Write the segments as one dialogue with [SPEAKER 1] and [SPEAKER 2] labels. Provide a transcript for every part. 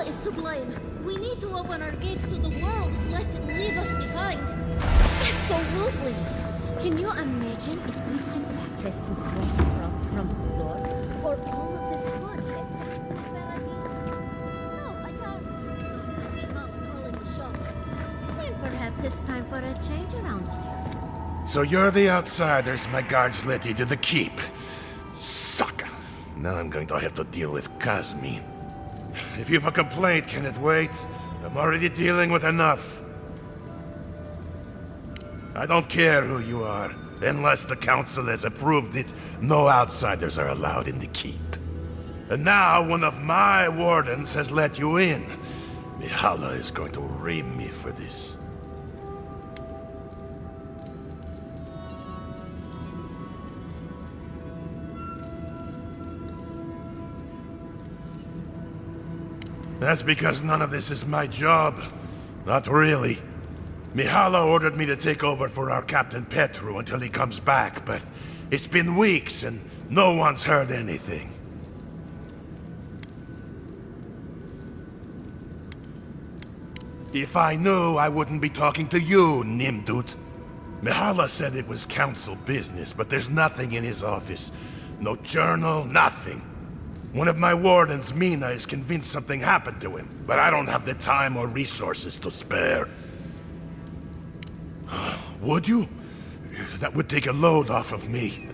[SPEAKER 1] is to blame. We need to open our gates to the world, lest it leave us behind. Absolutely! Can you imagine if we had access to fresh crops from the floor? Or all of the food that makes the paradise? No, I don't. Mom calling the shots. Then perhaps it's time for a change around here.
[SPEAKER 2] So you're the outsiders my guards led you to the keep. Sucker. Now I'm going to have to deal with Kazmin. If you've a complaint, can it wait? I'm already dealing with enough. I don't care who you are. Unless the council has approved it, no outsiders are allowed in the keep. And now one of my wardens has let you in. Mihala is going to ream me for this. That's because none of this is my job. Not really. Mihala ordered me to take over for our Captain Petru until he comes back, but it's been weeks and no one's heard anything. If I knew, I wouldn't be talking to you, Nimdut. Mihala said it was council business, but there's nothing in his office. No journal, nothing. One of my wardens, Mina, is convinced something happened to him, but I don't have the time or resources to spare. Would you? That would take a load off of me.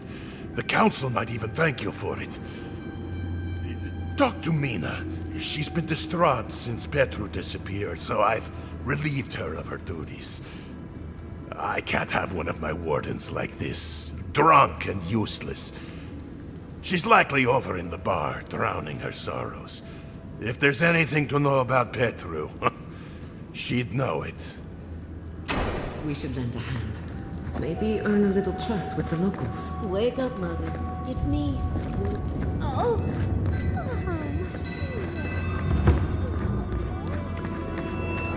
[SPEAKER 2] The council might even thank you for it. Talk to Mina. She's been distraught since Petru disappeared, so I've relieved her of her duties. I can't have one of my wardens like this, drunk and useless. She's likely over in the bar, drowning her sorrows. If there's anything to know about Petru, she'd know it.
[SPEAKER 3] We should lend a hand. Maybe earn a little trust with the locals.
[SPEAKER 1] Wake up, Mother. It's me. Oh!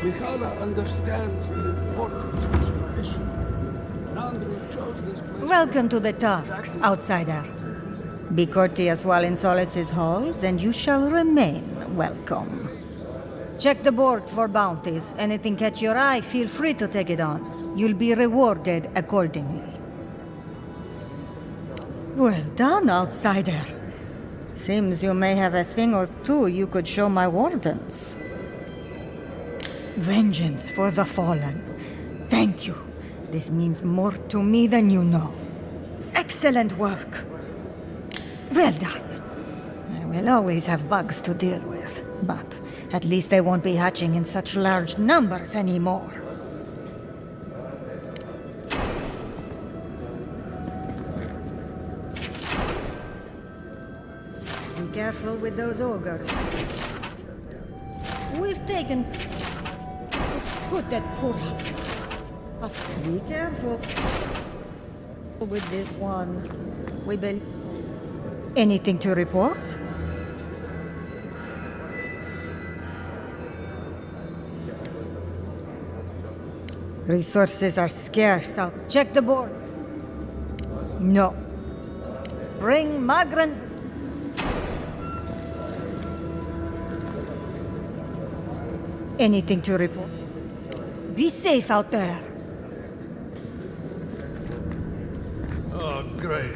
[SPEAKER 4] Mihala understands the importance of tradition. Nandru chose this place.
[SPEAKER 5] Welcome to the Tusks, outsider. Be courteous while in Solace's halls, and you shall remain welcome. Check the board for bounties. Anything catch your eye, feel free to take it on. You'll be rewarded accordingly. Well done, outsider. Seems you may have a thing or two you could show my wardens. Vengeance for the fallen. Thank you. This means more to me than you know. Excellent work. Well done. I will always have bugs to deal with, but at least they won't be hatching in such large numbers anymore. Be careful with those ogres. We've taken... Put that poor up. Be careful. With this one, we been... Anything to report? Resources are scarce out. Check the board. No. Bring migrants. Anything to report? Be safe out there.
[SPEAKER 2] Oh, great.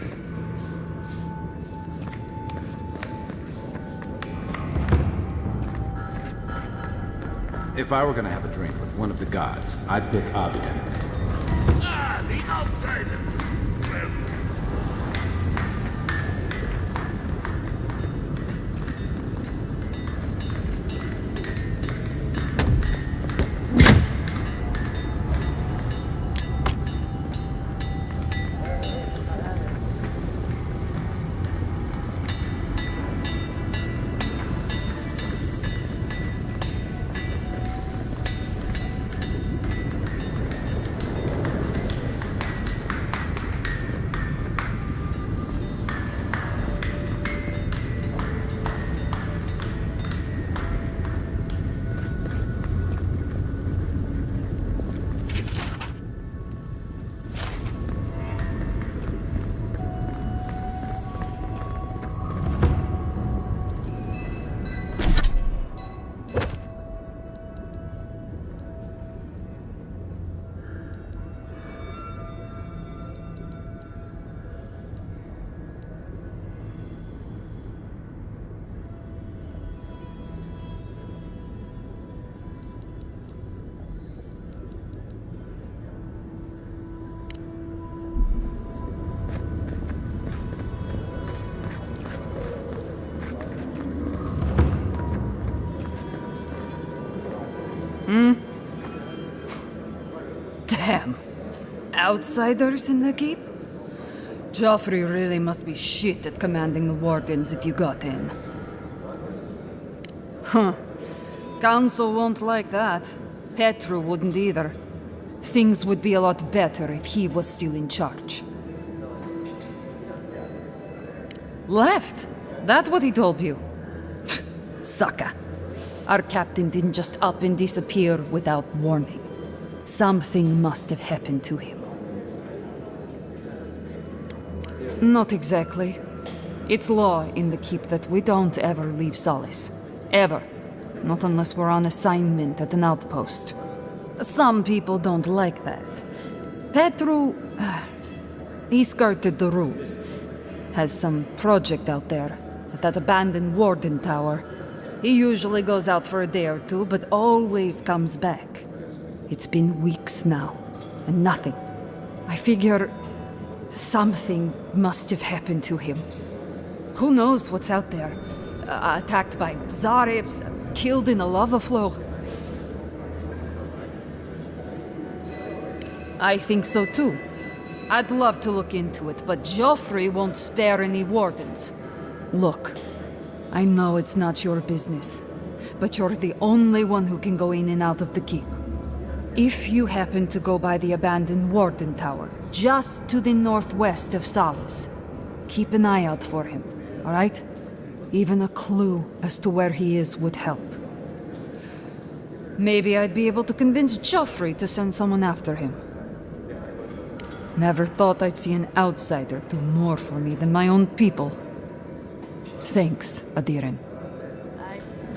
[SPEAKER 6] If I were gonna have a drink with one of the gods, I'd pick Abidan.
[SPEAKER 2] Ah, the outsider!
[SPEAKER 7] Damn. Outsiders in the keep? Joffrey really must be shit at commanding the wardens if you got in. Huh. Council won't like that. Petru wouldn't either. Things would be a lot better if he was still in charge. Left? That what he told you? Sucker. Our captain didn't just up and disappear without warning. Something must have happened to him. Not exactly. It's law in the keep that we don't ever leave Solace. Ever. Not unless we're on assignment at an outpost. Some people don't like that. Petru... he skirted the rules. Has some project out there, at that abandoned warden tower. He usually goes out for a day or two, but always comes back. It's been weeks now, and nothing. I figure... something must have happened to him. Who knows what's out there? Attacked by Zarips, killed in a lava flow. I think so too. I'd love to look into it, but Joffrey won't spare any wardens. Look, I know it's not your business, but you're the only one who can go in and out of the keep. If you happen to go by the abandoned warden tower, just to the northwest of Solace, keep an eye out for him, all right? Even a clue as to where he is would help. Maybe I'd be able to convince Joffrey to send someone after him. Never thought I'd see an outsider do more for me than my own people. Thanks, Adiren.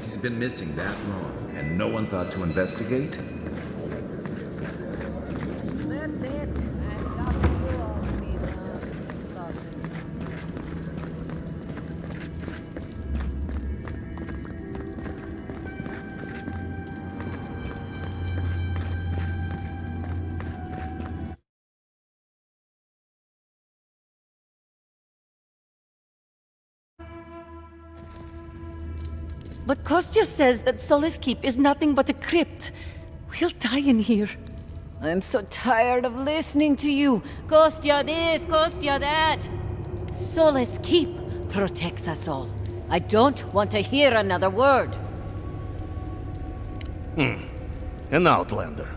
[SPEAKER 6] He's been missing that long, and no one thought to investigate?
[SPEAKER 1] That's it. I've got to do all of me now.
[SPEAKER 8] But Kostya says that Solace Keep is nothing but a crypt. We'll die in here.
[SPEAKER 1] I'm so tired of listening to you. Kostya this, Kostya that. Solace Keep protects us all. I don't want to hear another word.
[SPEAKER 9] An outlander.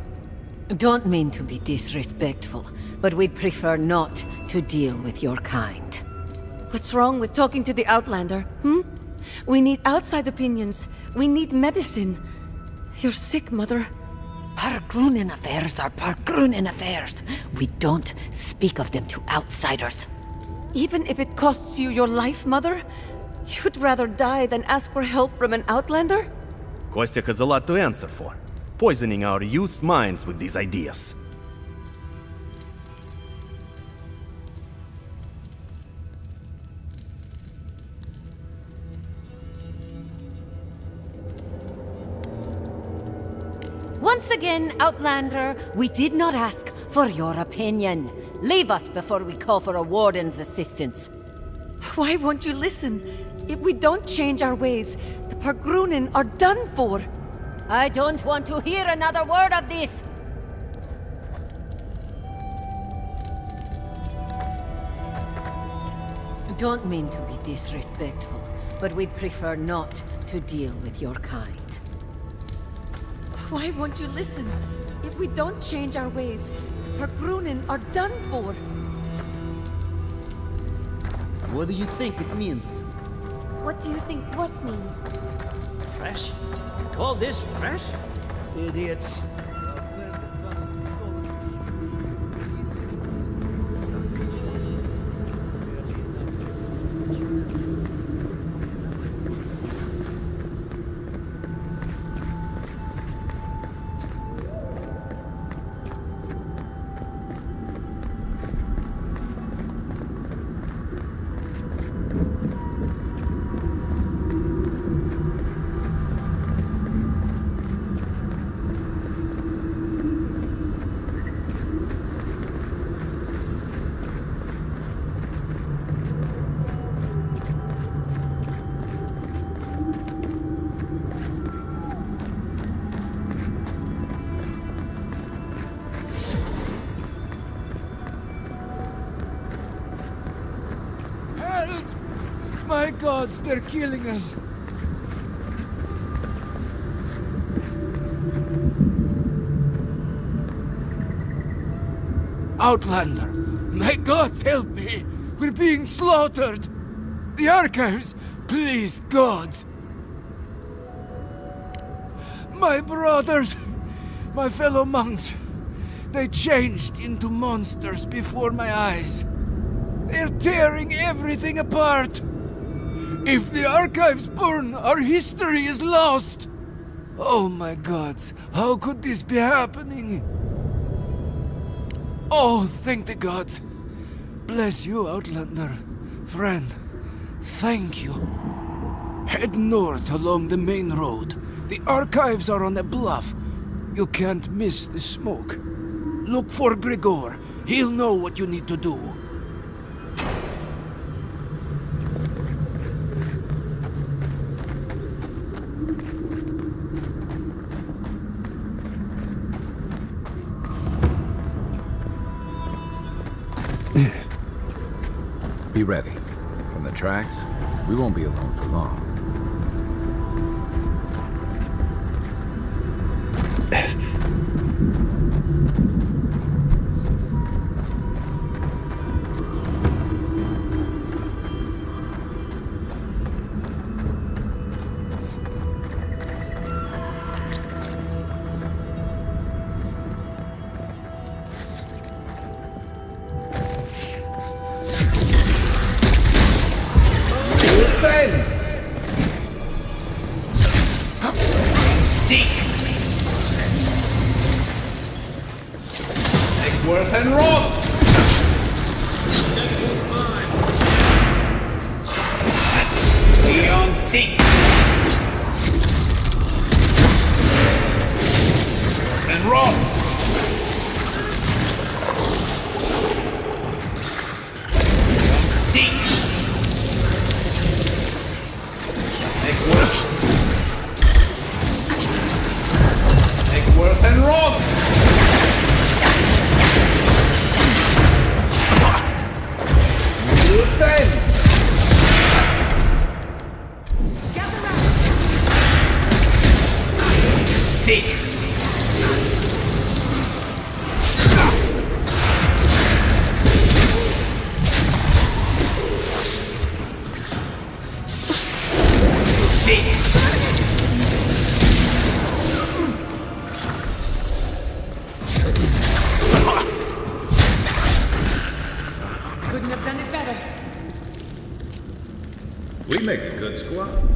[SPEAKER 1] Don't mean to be disrespectful, but we'd prefer not to deal with your kind.
[SPEAKER 8] What's wrong with talking to the Outlander, We need outside opinions. We need medicine. You're sick, Mother.
[SPEAKER 1] Pargrunen affairs are Pargrunen affairs. We don't speak of them to outsiders.
[SPEAKER 8] Even if it costs you your life, Mother? You'd rather die than ask for help from an Outlander?
[SPEAKER 9] Kostya has a lot to answer for, poisoning our youth's minds with these ideas.
[SPEAKER 1] Once again, Outlander, we did not ask for your opinion. Leave us before we call for a warden's assistance.
[SPEAKER 8] Why won't you listen? If we don't change our ways, the Pargrunen are done for.
[SPEAKER 1] I don't want to hear another word of this. Don't mean to be disrespectful, but we'd prefer not to deal with your kind.
[SPEAKER 8] Why won't you listen? If we don't change our ways, the Pargrunen are done for.
[SPEAKER 9] What do you think it means?
[SPEAKER 8] What do you think what means?
[SPEAKER 10] Fresh? Call this fresh? Idiots.
[SPEAKER 4] gods, they're killing us! Outlander, my gods help me! We're being slaughtered! The archives, please, gods! My brothers, my fellow monks, they changed into monsters before my eyes. They're tearing everything apart. If the archives burn, our history is lost. Oh my gods, how could this be happening? Oh, thank the gods. Bless you, Outlander. Friend, thank you. Head north along the main road. The archives are on a bluff. You can't miss the smoke. Look for Grigor. He'll know what you need to do.
[SPEAKER 6] Be ready. From the tracks, we won't be alone for long.
[SPEAKER 8] Couldn't have done it better.
[SPEAKER 6] We make a good squad.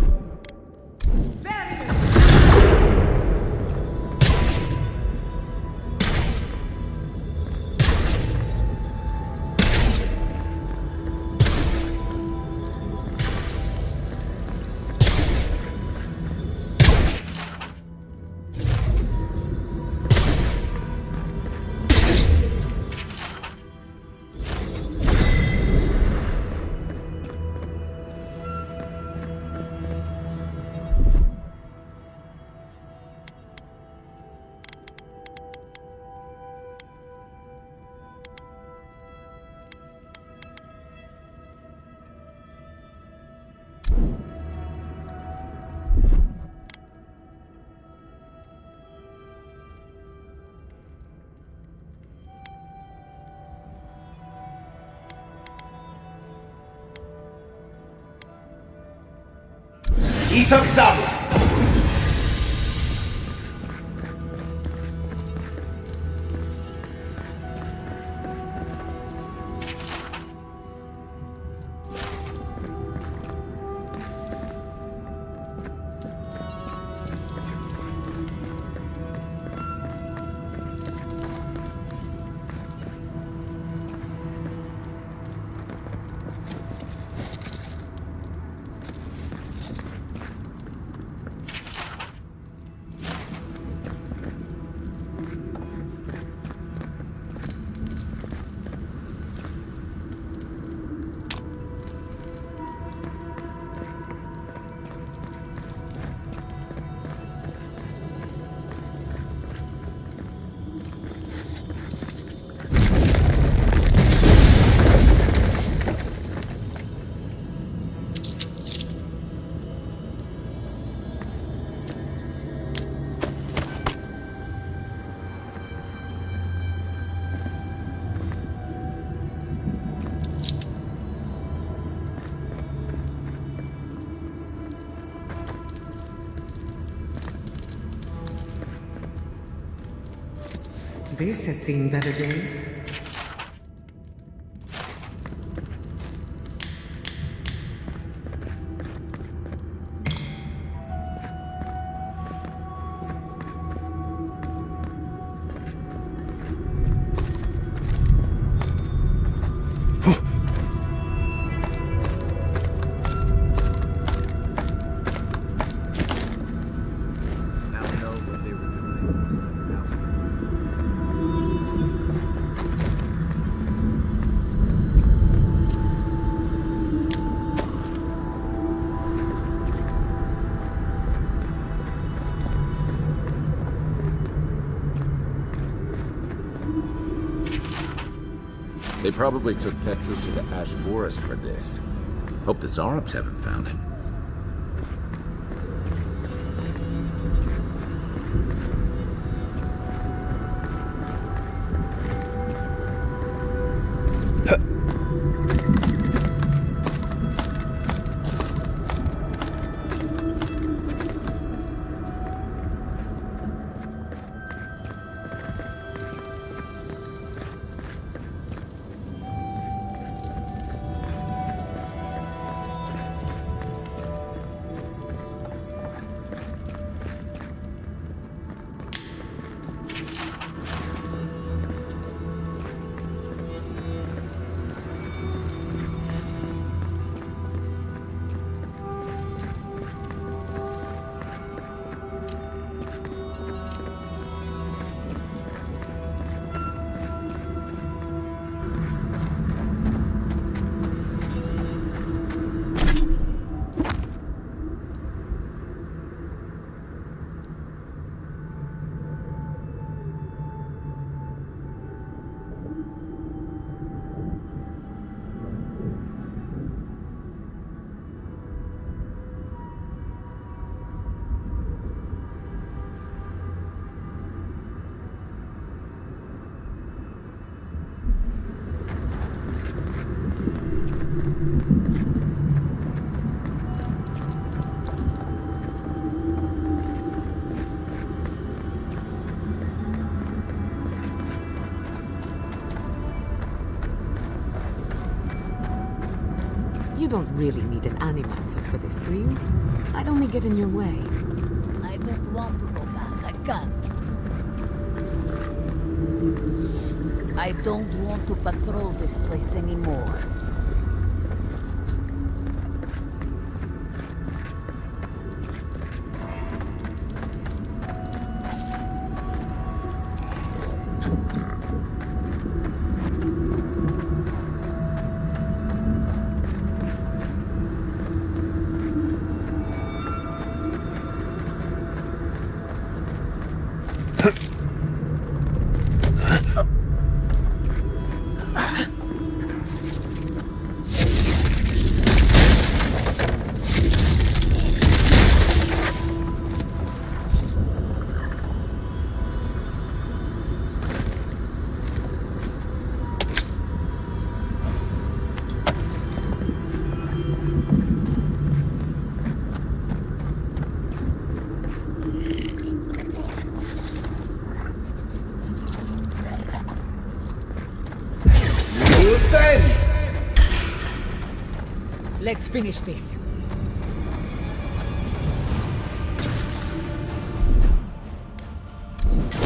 [SPEAKER 10] XXV.
[SPEAKER 3] This has seen better days.
[SPEAKER 6] They probably took Petru to the Ash Forest for this. Hope the Zarabs haven't found it.
[SPEAKER 3] You don't really need an animancer for this, do you? I'd only get in your way.
[SPEAKER 1] I don't want to go back. I can't. I don't want to patrol this place anymore.
[SPEAKER 5] Let's finish this.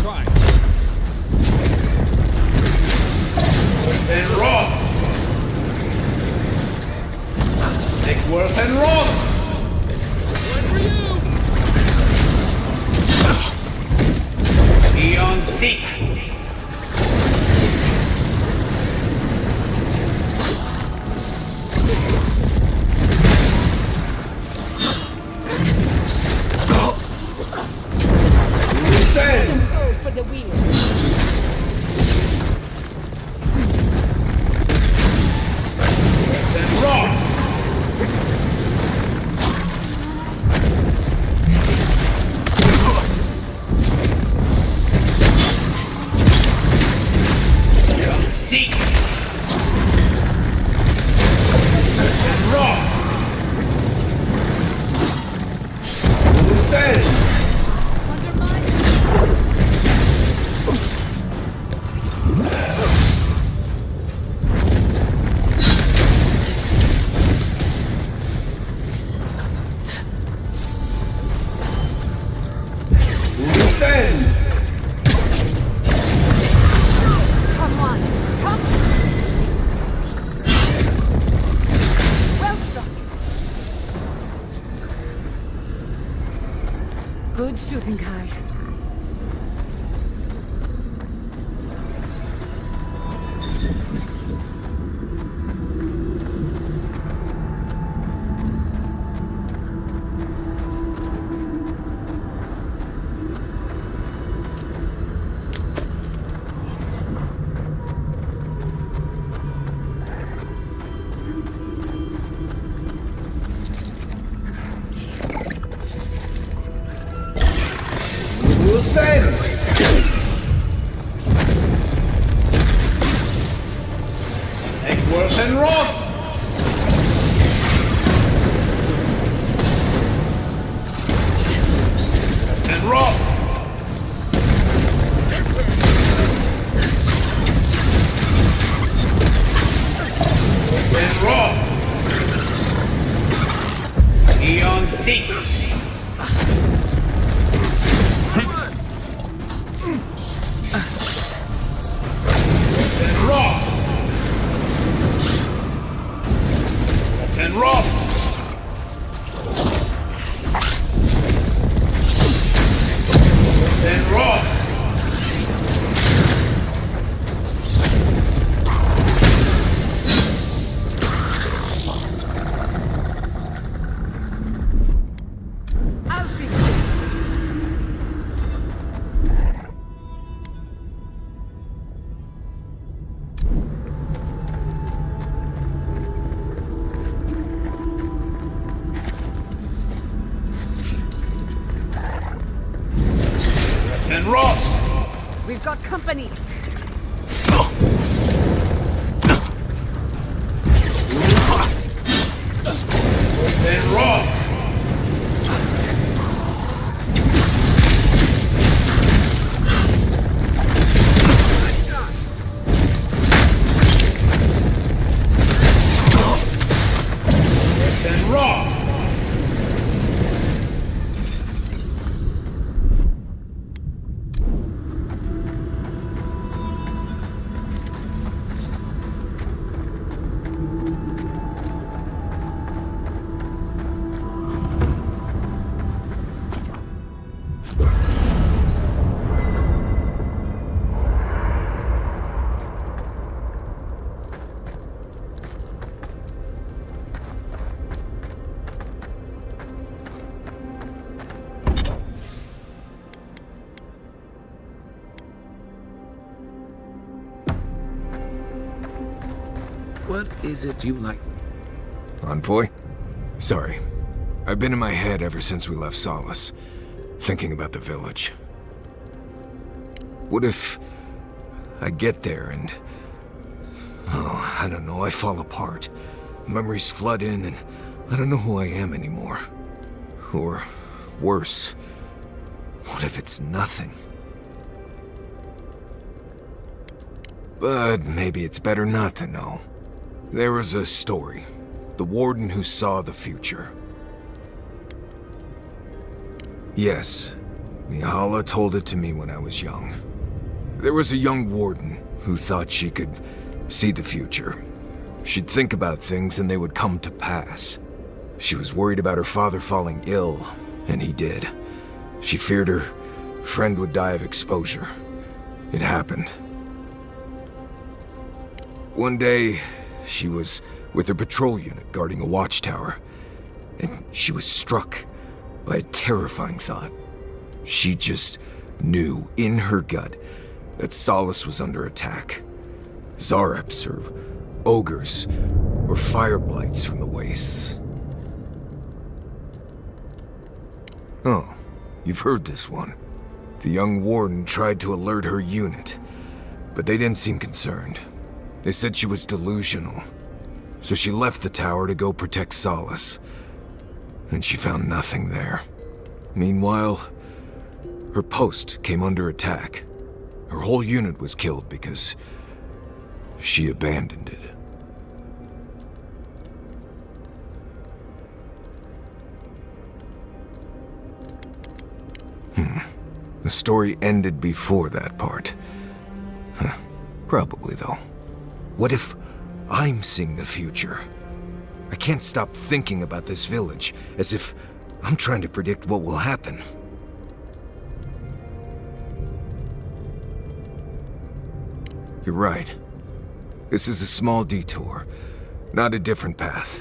[SPEAKER 4] Try. And Roth! Stickworth and Roth! One for you! Eon Seek!
[SPEAKER 1] For the wheel.
[SPEAKER 8] Come on, come! Well struck. Good shooting, Kai. We've got company.
[SPEAKER 6] What is it you like?
[SPEAKER 4] Envoy? Sorry. I've been in my head ever since we left Solace, thinking about the village. What if I get there and... oh, I don't know, I fall apart. Memories flood in and I don't know who I am anymore. Or worse, what if it's nothing? But maybe it's better not to know. There was a story. The warden who saw the future. Yes, Mihala told it to me when I was young. There was a young warden who thought she could see the future. She'd think about things and they would come to pass. She was worried about her father falling ill, and he did. She feared her friend would die of exposure. It happened. One day, she was with her patrol unit guarding a watchtower, and she was struck by a terrifying thought. She just knew in her gut that Solace was under attack. Zareps or ogres or fire blights from the wastes. Oh, you've heard this one. The young warden tried to alert her unit, but they didn't seem concerned. They said she was delusional, so she left the tower to go protect Solace. And she found nothing there. Meanwhile, her post came under attack. Her whole unit was killed because she abandoned it. The story ended before that part. Huh. Probably, though. What if I'm seeing the future? I can't stop thinking about this village, as if I'm trying to predict what will happen. You're right. This is a small detour, not a different path.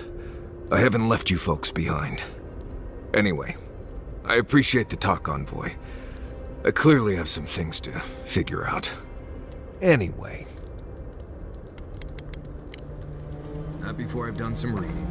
[SPEAKER 4] I haven't left you folks behind. Anyway, I appreciate the talk, Envoy. I clearly have some things to figure out. Anyway. Not before I've done some reading.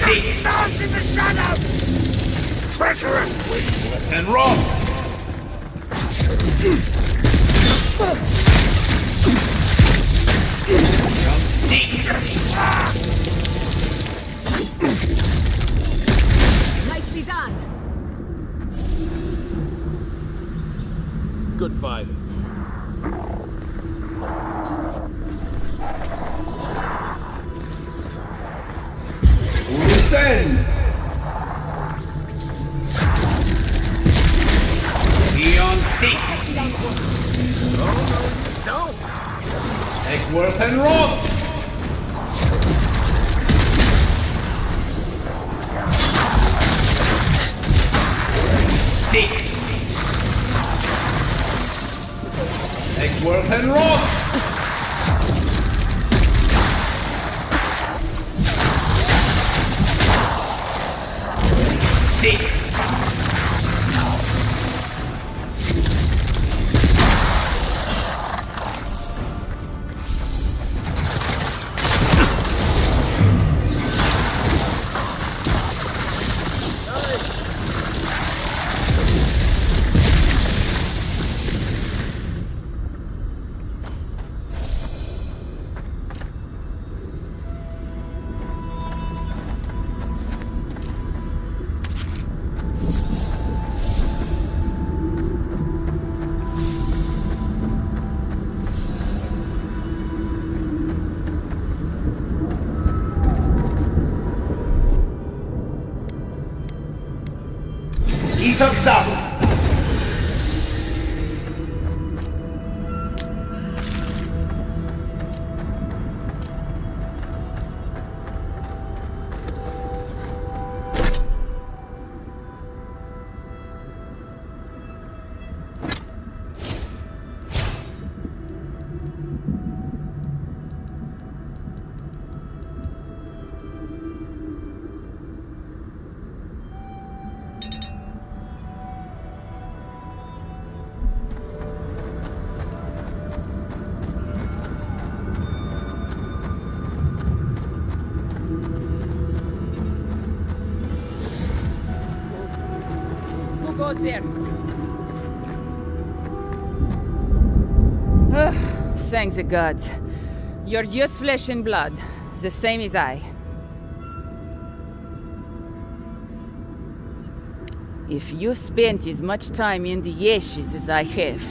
[SPEAKER 2] Seek not in the shadows! Treacherous windless and wrong! Don't seek!
[SPEAKER 3] Nicely done.
[SPEAKER 6] Good fighting.
[SPEAKER 2] Then! Beyond seek! No! Eggworth and Rob! Seek! Eggworth and Rob! Seek! XXV.
[SPEAKER 7] Goes there. Thank the gods. You're just flesh and blood, the same as I. If you spent as much time in the ashes as I have,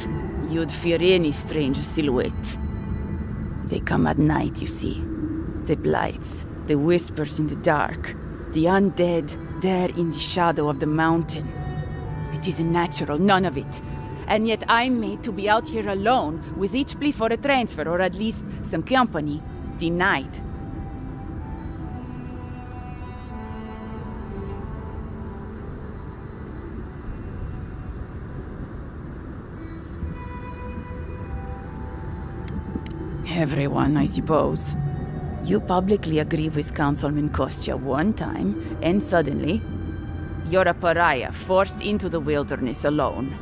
[SPEAKER 7] you'd fear any strange silhouette. They come at night, you see. The blights, the whispers in the dark, the undead there in the shadow of the mountain. It isn't natural, none of it.
[SPEAKER 11] and yet I'm made to be out here alone, with each plea for a transfer, or at least some company, denied. Everyone, I suppose. You publicly agree with Councilman Kostya one time, and suddenly, you're a pariah forced into the wilderness alone.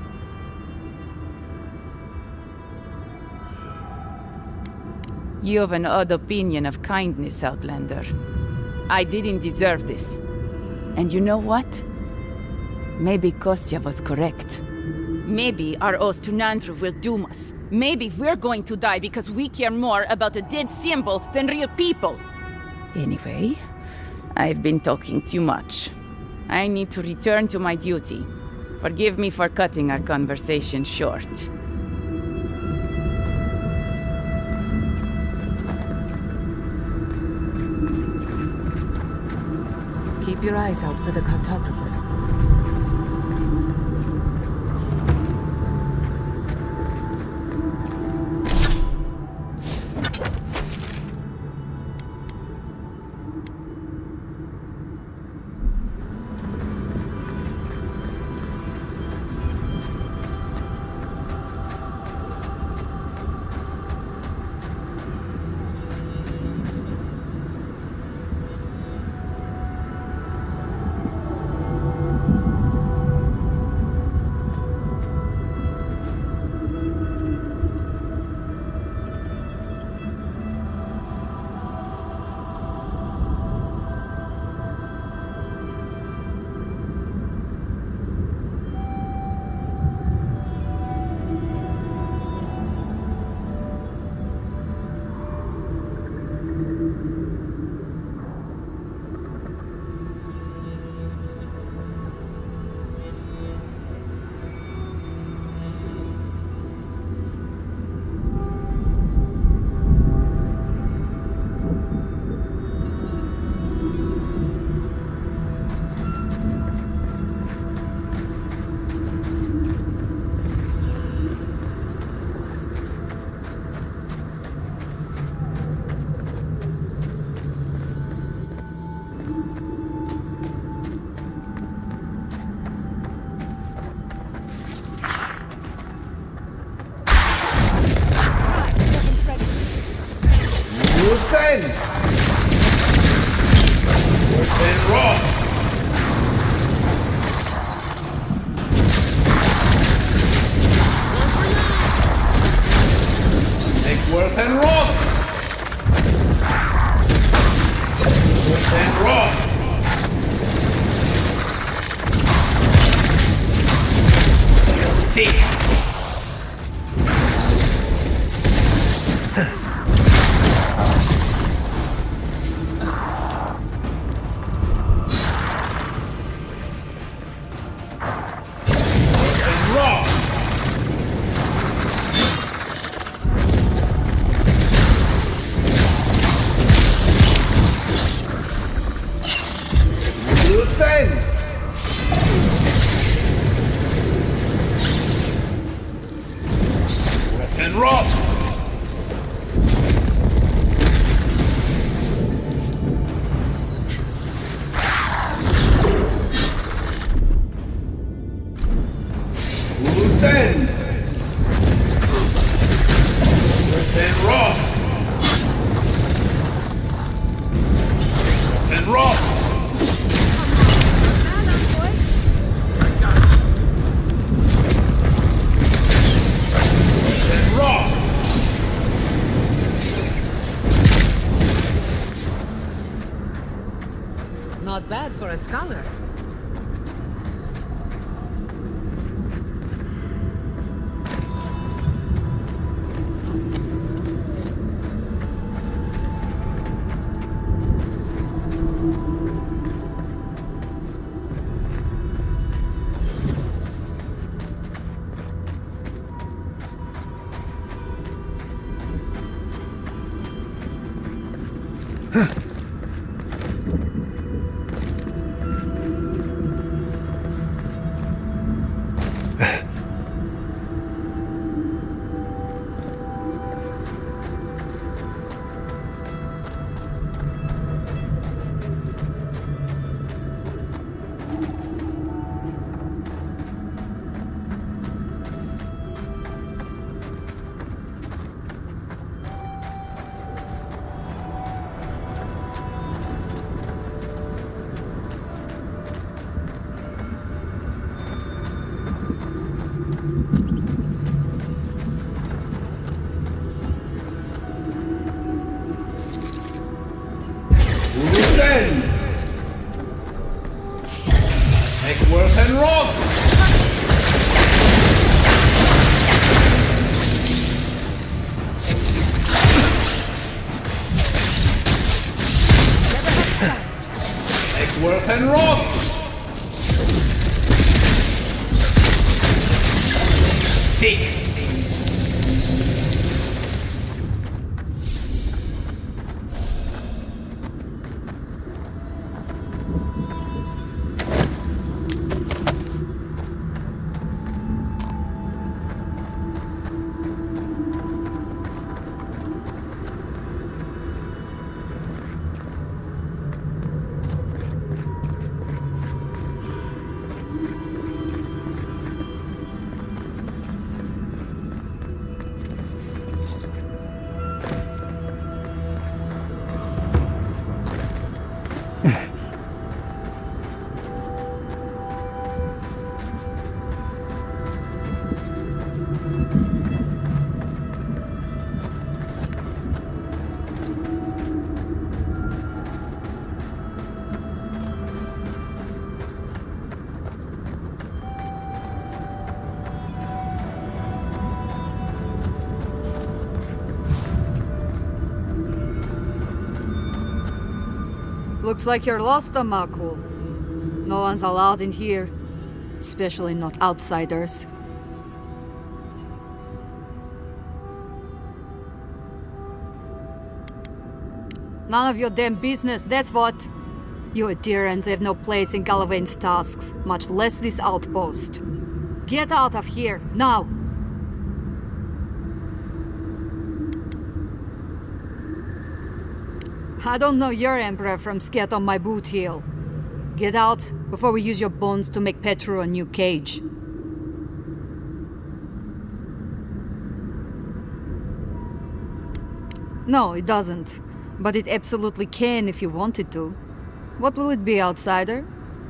[SPEAKER 11] You have an odd opinion of kindness, Outlander. I didn't deserve this. And you know what? Maybe Kostya was correct. Maybe our oath to Nandru will doom us. Maybe we're going to die because we care more about a dead symbol than real people. Anyway, I've been talking too much. I need to return to my duty. Forgive me for cutting our conversation short.
[SPEAKER 3] Keep your eyes out for the cartographer. Not bad for a scholar.
[SPEAKER 4] Worth and Roth! Seek!
[SPEAKER 7] Looks like you're lost, Makul. No one's allowed in here. Especially not outsiders. None of your damn business, that's what. You adherents have no place in Galavain's tasks, much less this outpost. Get out of here, now! I don't know your emperor from scat on my boot heel. Get out before we use your bones to make Petru a new cage. No, it doesn't. But it absolutely can if you wanted to. What will it be, outsider?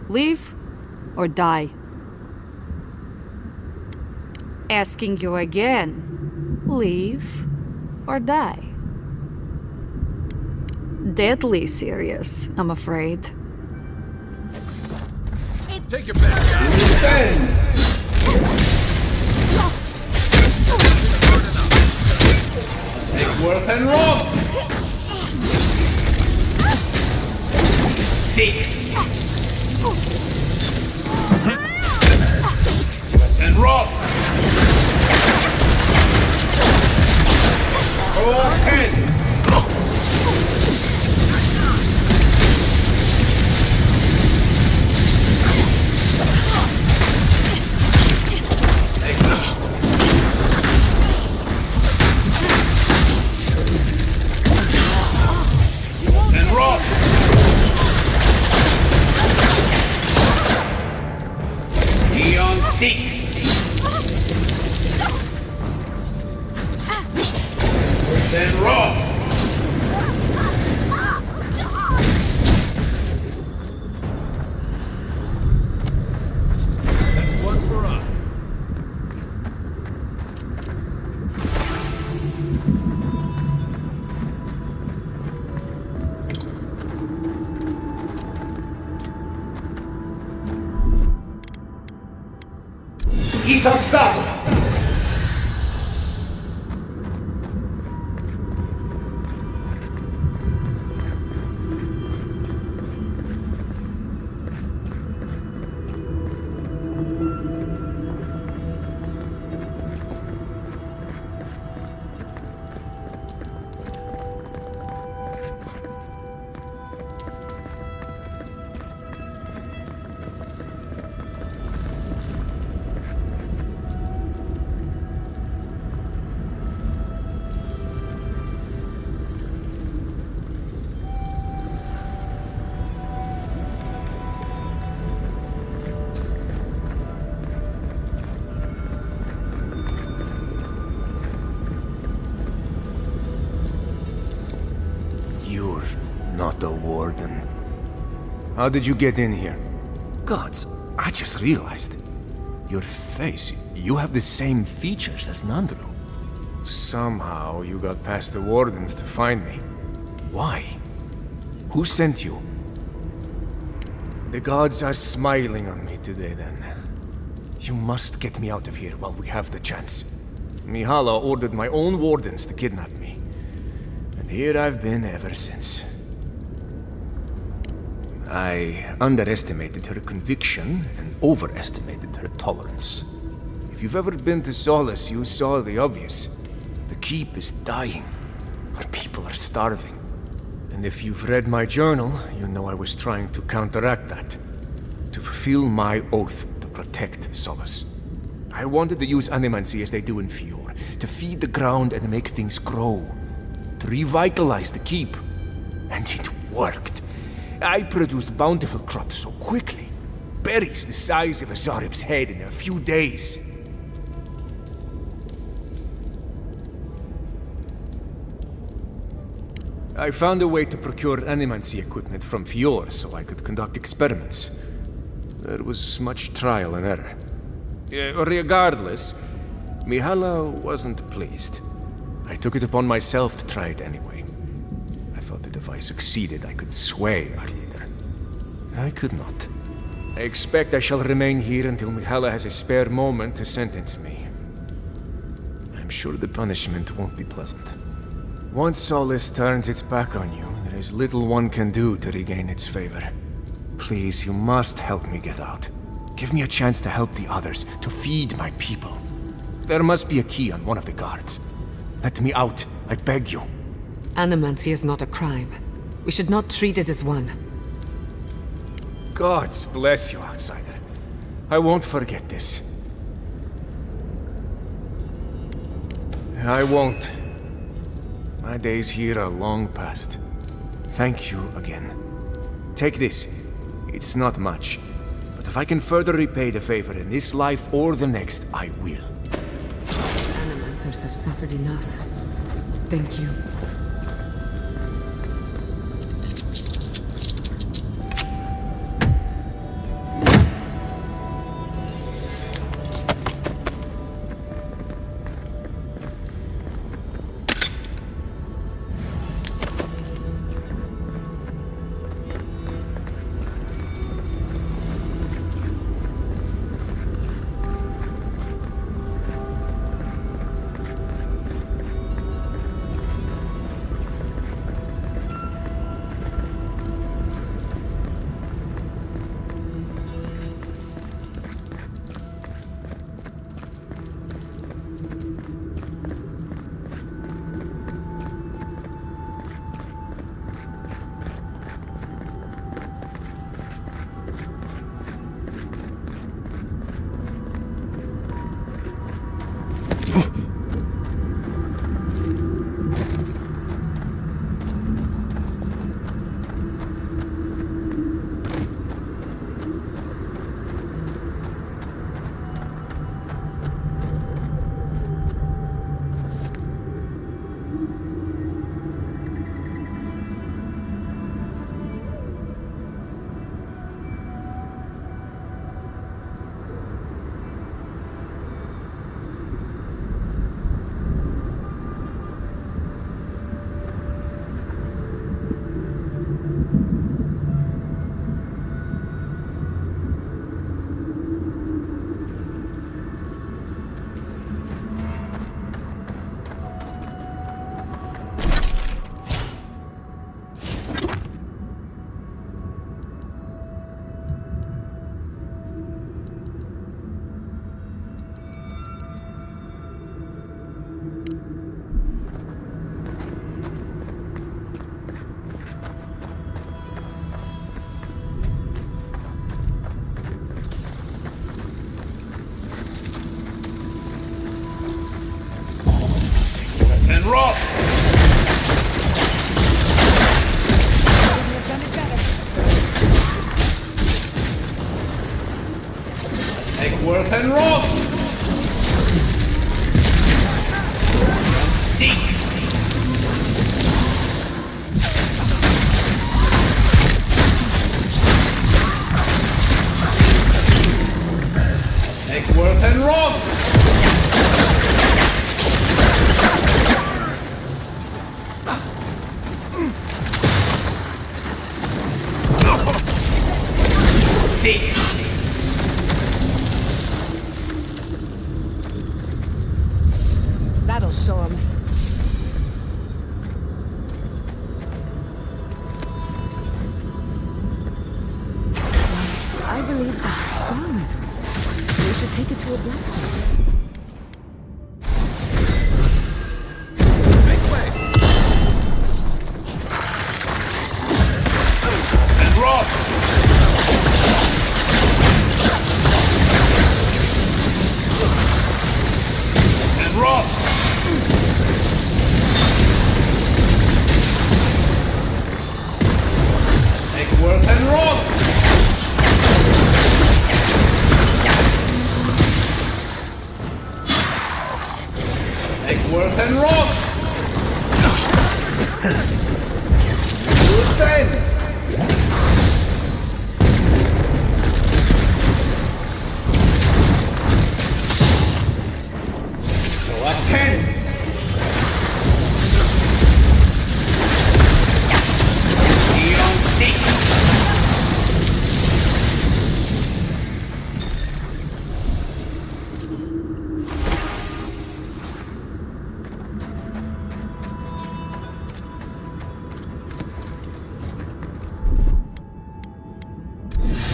[SPEAKER 7] Leave or die? Asking you again. Leave or die? Deadly serious, I'm afraid.
[SPEAKER 6] Take your back down!
[SPEAKER 4] Take Worth and Roth! Seek! Worth and Roth! Go ahead! Then Roth! That's one for us. Isaksato! Not a warden. How did you get in here? Gods, I just realized. Your face, you have the same features as Nandru. Somehow you got past the wardens to find me. Why? Who sent you? The gods are smiling on me today then. You must get me out of here while we have the chance. Mihala ordered my own wardens to kidnap me. And here I've been ever since. I underestimated her conviction and overestimated her tolerance. If you've ever been to Solace, you saw the obvious. The keep is dying. Our people are starving. And if you've read my journal, you know I was trying to counteract that. To fulfill my oath to protect Solace. I wanted to use animancy as they do in Fior, to feed the ground and make things grow. To revitalize the keep. And it worked. I produced bountiful crops so quickly. Berries the size of a Zarib's head in a few days. I found a way to procure animancy equipment from Fior so I could conduct experiments. There was much trial and error. Regardless, Mihala wasn't pleased. I took it upon myself to try it anyway. I thought that if I succeeded, I could sway our leader. I could not. I expect I shall remain here until Mihala has a spare moment to sentence me. I'm sure the punishment won't be pleasant. Once Solace turns its back on you, there is little one can do to regain its favor. Please, you must help me get out. Give me a chance to help the others, to feed my people. There must be a key on one of the guards. Let me out, I beg you.
[SPEAKER 3] Animancy is not a crime. We should not treat it as one.
[SPEAKER 4] Gods bless you, outsider. I won't forget this. I won't. My days here are long past. Thank you again. Take this. It's not much. But if I can further repay the favor in this life or the next, I will.
[SPEAKER 3] Animancers have suffered enough. Thank you.
[SPEAKER 2] Rock! Egworth and Rock! Seek! Egworth and Rock!
[SPEAKER 3] believe that's star metal. We should take it to a blacksmith.
[SPEAKER 4] Make way! And rock! And rock! Make work and rock! Worth and rock! Good thing! So a 10! Beyond 6!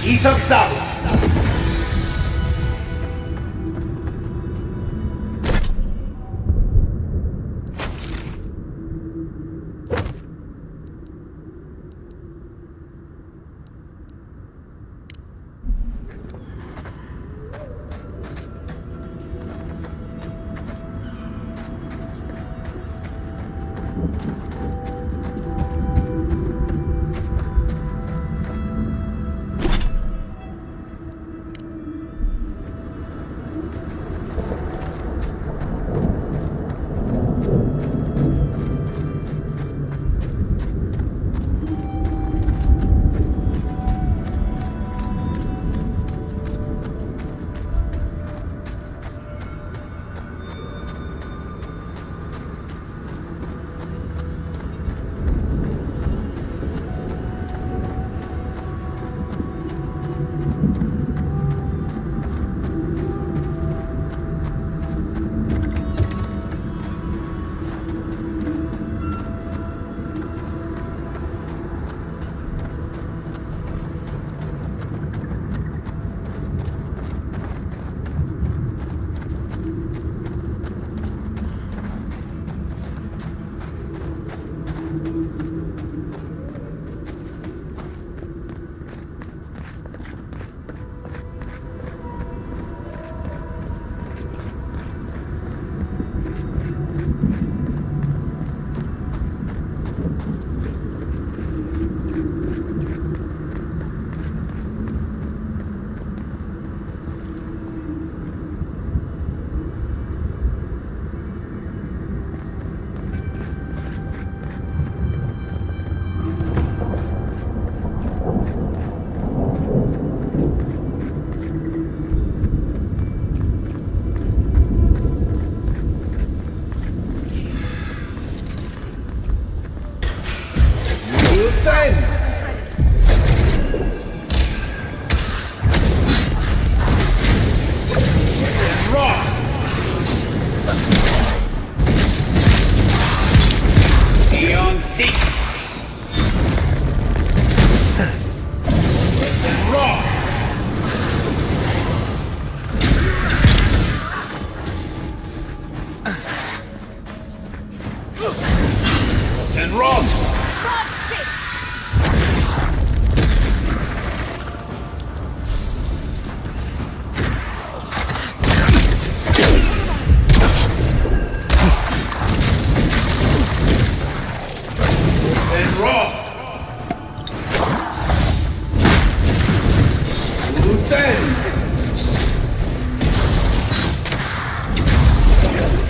[SPEAKER 4] XXV.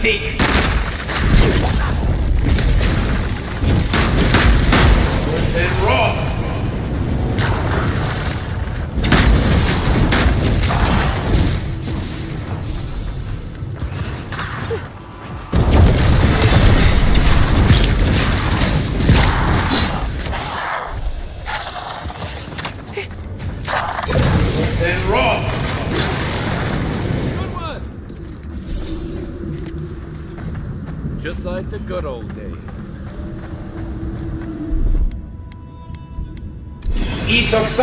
[SPEAKER 12] Seek.
[SPEAKER 4] And Roth. And Roth.
[SPEAKER 6] Just like the good old days.
[SPEAKER 12] XXV.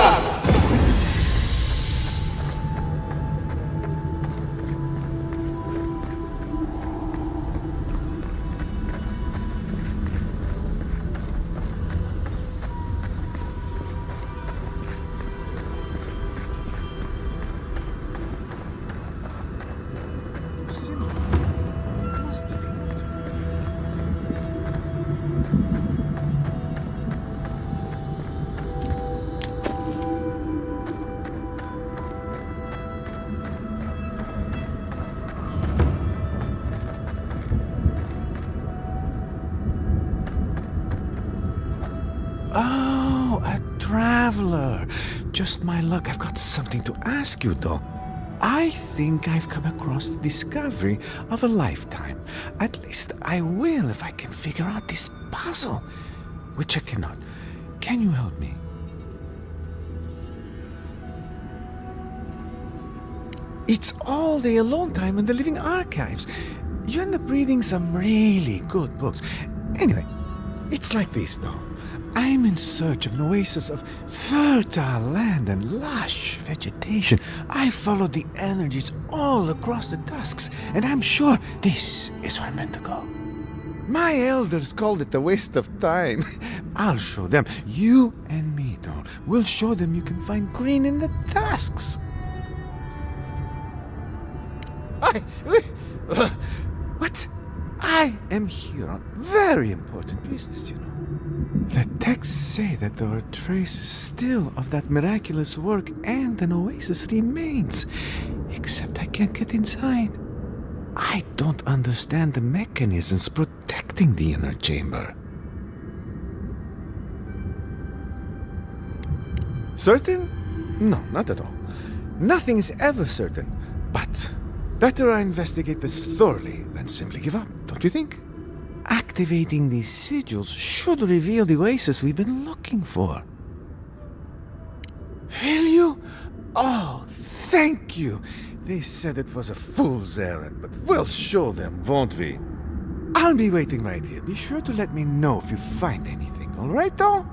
[SPEAKER 4] Oh, a traveler. Just my luck. I've got something to ask you, though. I think I've come across the discovery of a lifetime. At least I will if I can figure out this puzzle, which I cannot. Can you help me? It's all the alone time in the living archives. You end up reading some really good books. Anyway, it's like this, though. I'm in search of an oasis of fertile land and lush vegetation. I followed the energies all across the tusks, and I'm sure this is where I'm meant to go. My elders called it a waste of time. I'll show them. You and me, though. We'll show them you can find green in the tusks. What? I am here on very important business, you know. The texts say that there are traces still of that miraculous work and an oasis remains. Except I can't get inside. I don't understand the mechanisms protecting the inner chamber. Certain? No, not at all. Nothing is ever certain. But better I investigate this thoroughly than simply give up, don't you think? Activating these sigils should reveal the oasis we've been looking for. Will you? Oh, thank you. They said it was a fool's errand, but we'll show them, won't we? I'll be waiting right here. Be sure to let me know if you find anything, all right, though?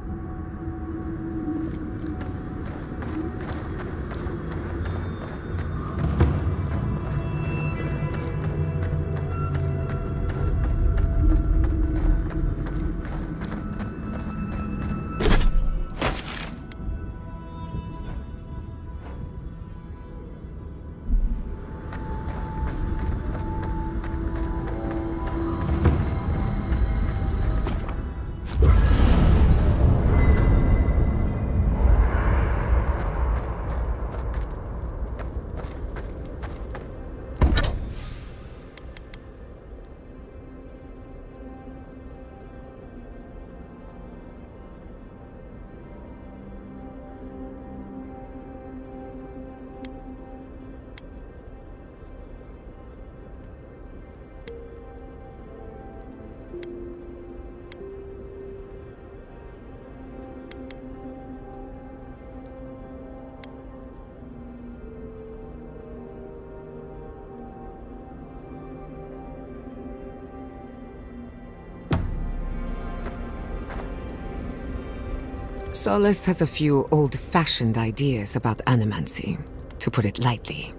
[SPEAKER 3] Solace has a few old-fashioned ideas about animancy, to put it lightly.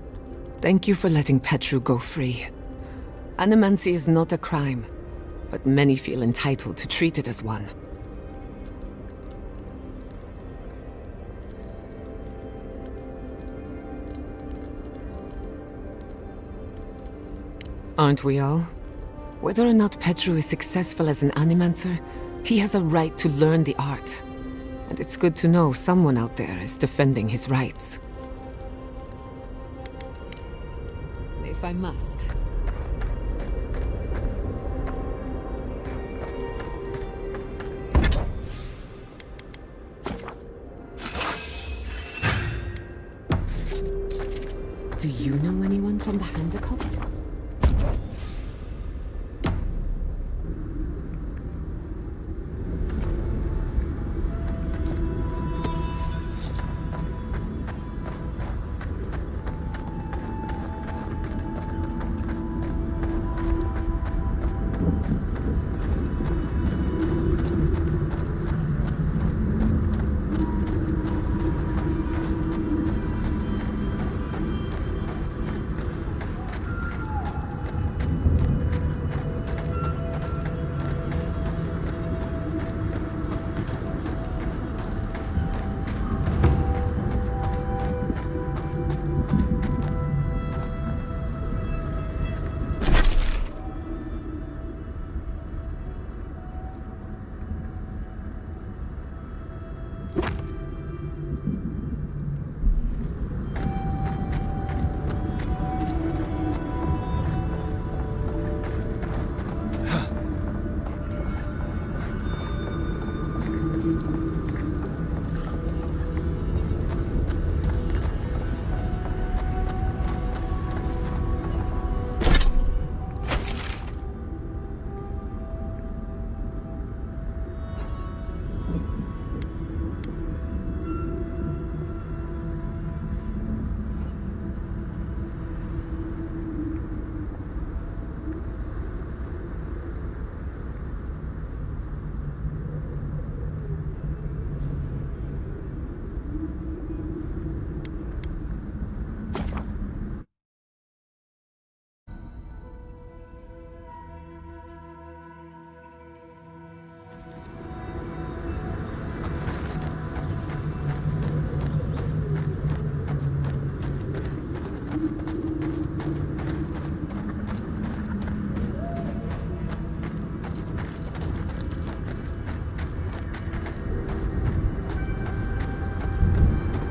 [SPEAKER 3] Thank you for letting Petru go free. Animancy is not a crime, but many feel entitled to treat it as one. Aren't we all? Whether or not Petru is successful as an animancer, he has a right to learn the art. And it's good to know someone out there is defending his rights. If I must. Do you know anyone from the Handicap?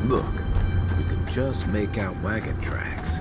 [SPEAKER 6] Look, you can just make out wagon tracks.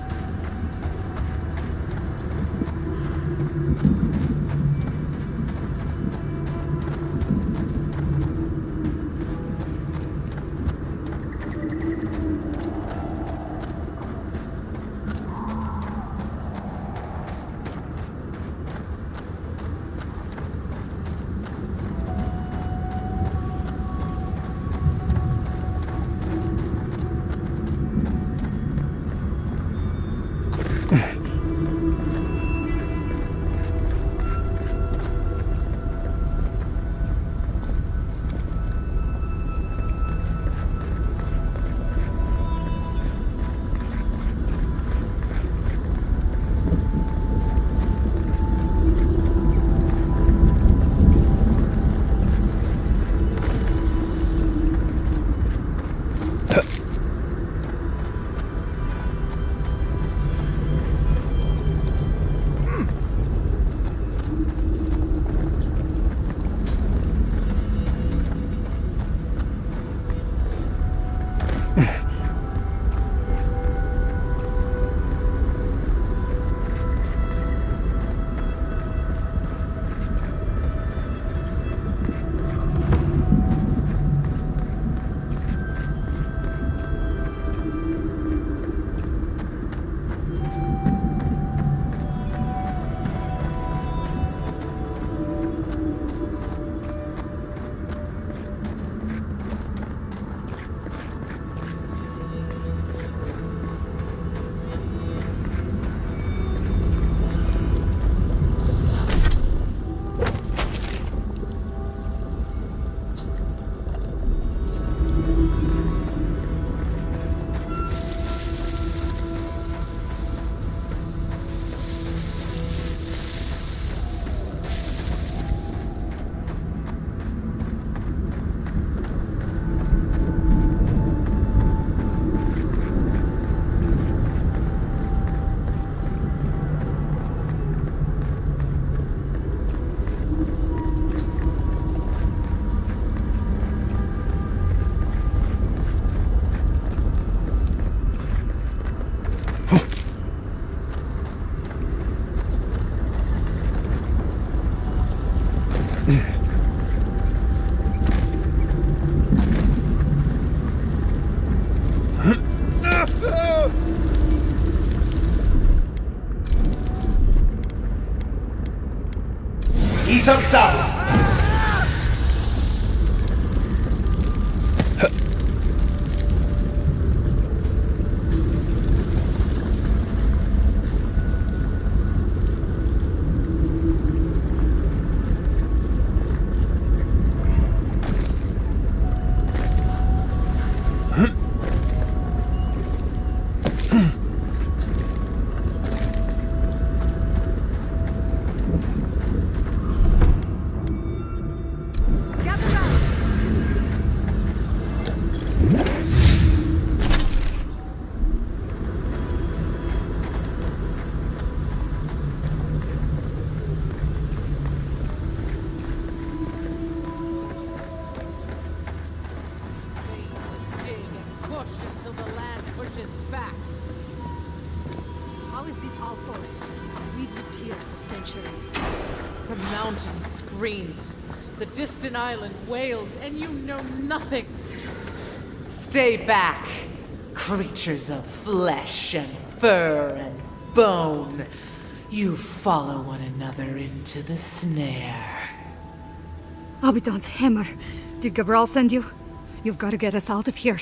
[SPEAKER 12] XXV.
[SPEAKER 13] The mountain screams, the distant island wails, and you know nothing. Stay back, creatures of flesh and fur and bone. You follow one another into the snare.
[SPEAKER 5] Abaddon's hammer. Did Gabral send you? You've got to get us out of here.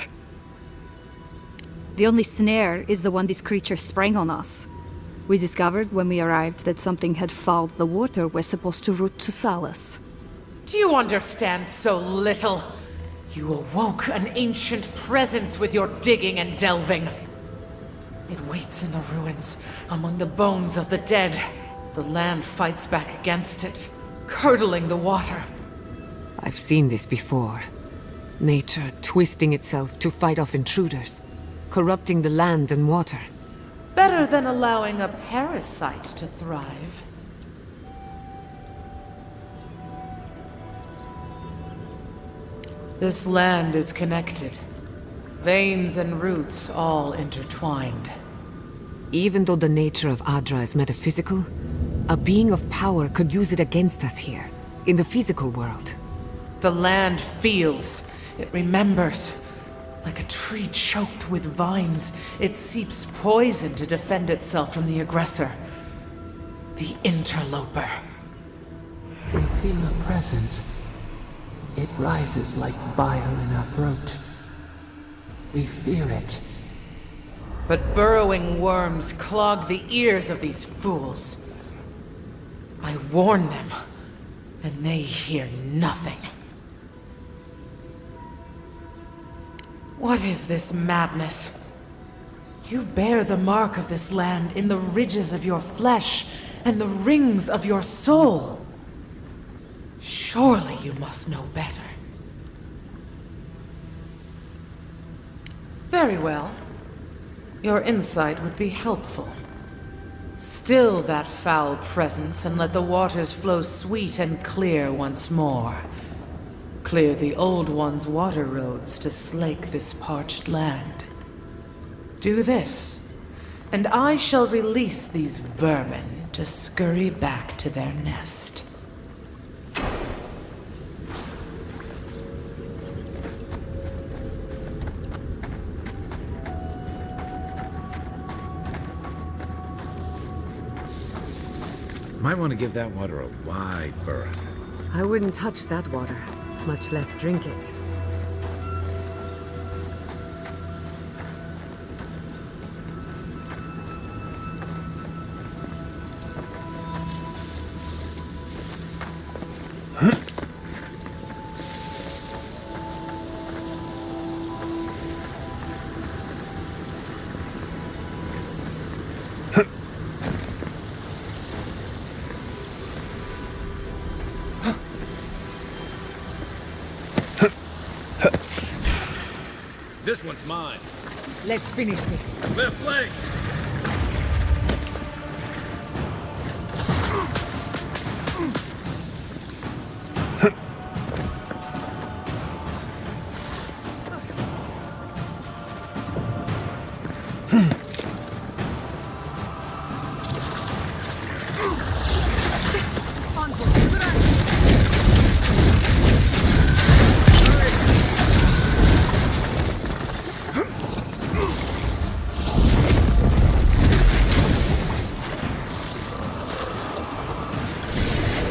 [SPEAKER 5] The only snare is the one these creatures sprang on us. We discovered when we arrived that something had fouled the water we're supposed to route to Salus.
[SPEAKER 13] Do you understand so little? You awoke an ancient presence with your digging and delving. It waits in the ruins, among the bones of the dead. The land fights back against it, curdling the water.
[SPEAKER 3] I've seen this before. Nature twisting itself to fight off intruders, corrupting the land and water.
[SPEAKER 13] Better than allowing a parasite to thrive. This land is connected. Veins and roots all intertwined.
[SPEAKER 3] Even though the nature of Adra is metaphysical, a being of power could use it against us here, in the physical world.
[SPEAKER 13] The land feels. It remembers. Like a tree choked with vines, it seeps poison to defend itself from the aggressor. The interloper.
[SPEAKER 14] We feel a presence. It rises like bile in our throat. We fear it.
[SPEAKER 13] But burrowing worms clog the ears of these fools. I warn them, and they hear nothing. What is this madness? You bear the mark of this land in the ridges of your flesh and the rings of your soul. Surely you must know better. Very well. Your insight would be helpful. Still that foul presence and let the waters flow sweet and clear once more. Clear the old one's water roads to slake this parched land. Do this, and I shall release these vermin to scurry back to their nest.
[SPEAKER 6] Might want to give that water a wide berth.
[SPEAKER 3] I wouldn't touch that water, much less drink it.
[SPEAKER 6] This one's mine.
[SPEAKER 5] Let's finish this.
[SPEAKER 6] Left flank!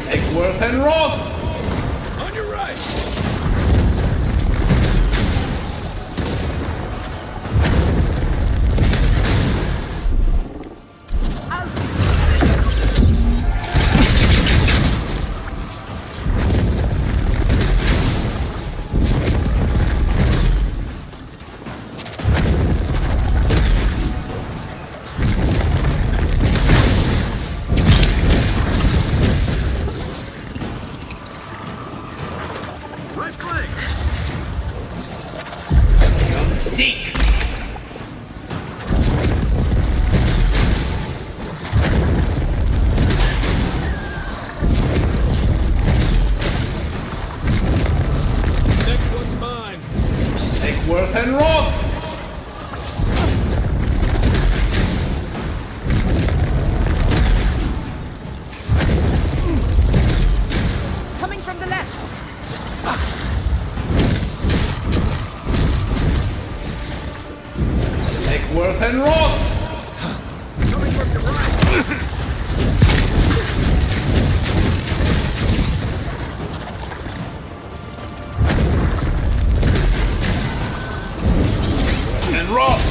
[SPEAKER 12] Egworth and Roth!
[SPEAKER 6] On your right! Right flank!
[SPEAKER 12] Seek!
[SPEAKER 6] Next one's mine.
[SPEAKER 12] Egworth and Roth!
[SPEAKER 11] Coming from the left!
[SPEAKER 12] Egworth and Roth!
[SPEAKER 6] Coming from your right!
[SPEAKER 12] And Roth!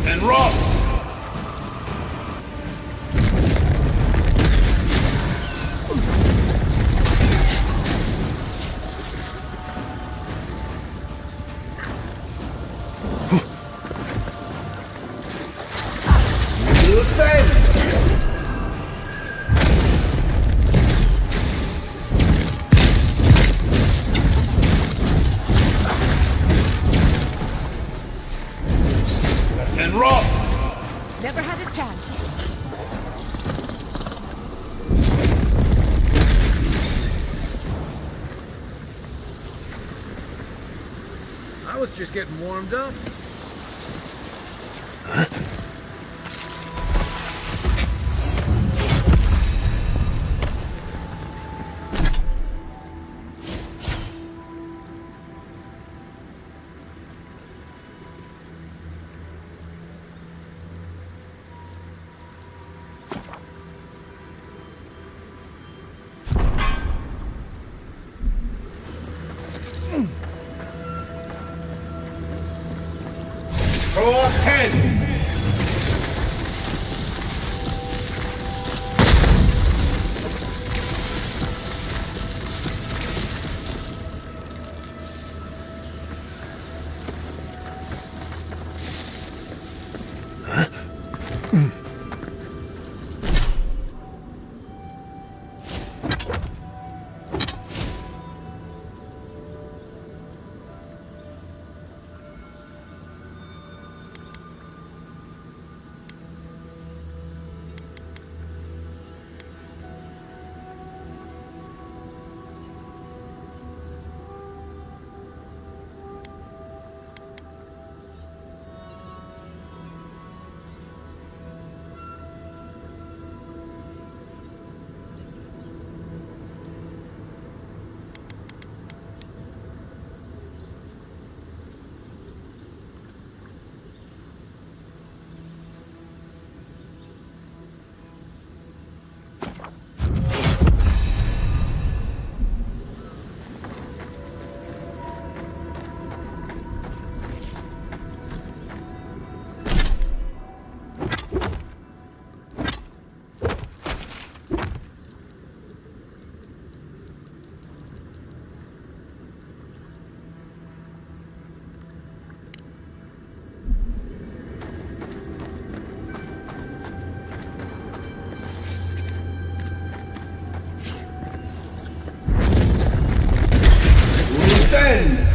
[SPEAKER 12] And Roth! and rot!
[SPEAKER 8] Never had a chance.
[SPEAKER 4] I was just getting warmed up.
[SPEAKER 12] Throw up 10!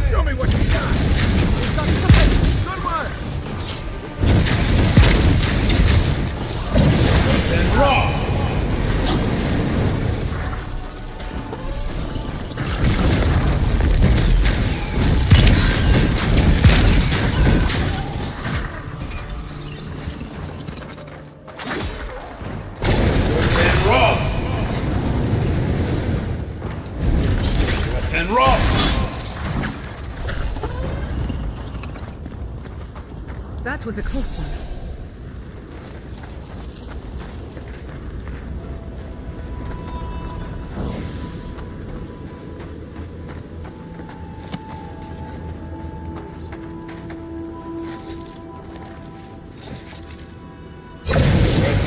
[SPEAKER 4] Show me what you got! We've got something! Good one!
[SPEAKER 12] And rot! And rot! And rot!
[SPEAKER 3] That was a close one.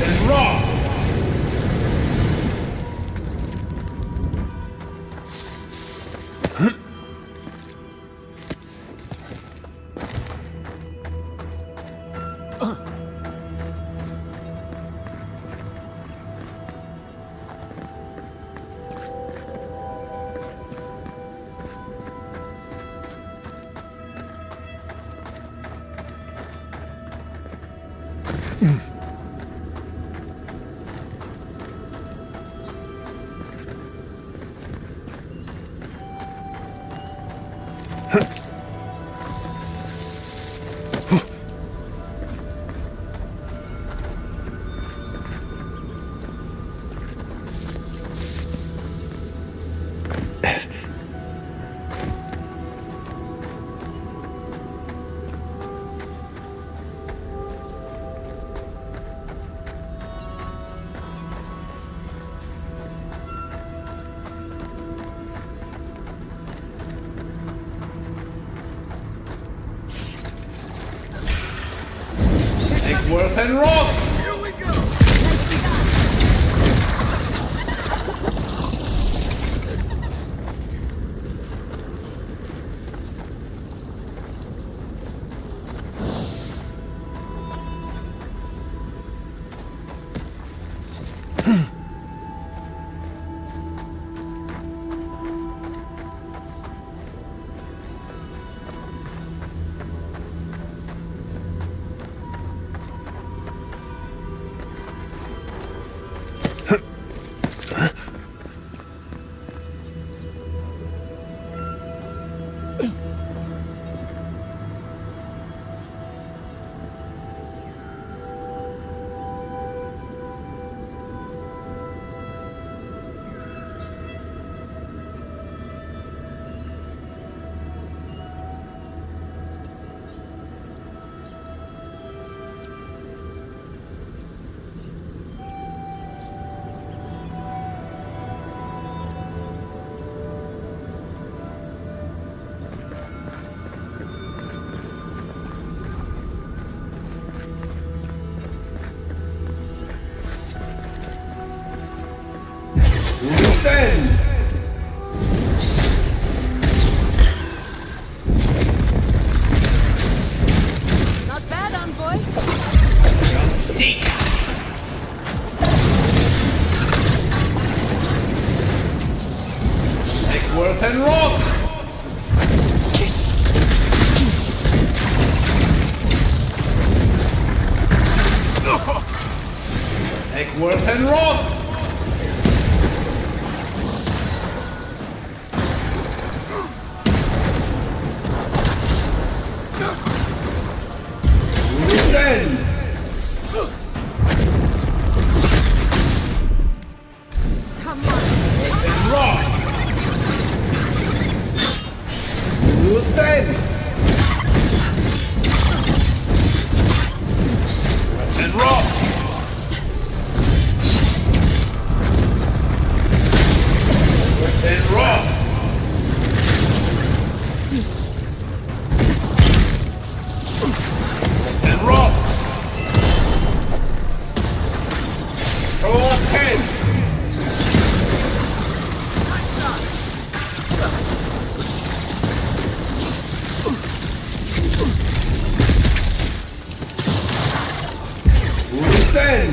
[SPEAKER 12] And rot! Worth and rot!
[SPEAKER 4] Here we go!
[SPEAKER 12] and rot! Egworth and rot! Luthen!
[SPEAKER 1] Come on.
[SPEAKER 12] And rot! Luthen! And rot! And rot! And rot! Roll 10! Luthen!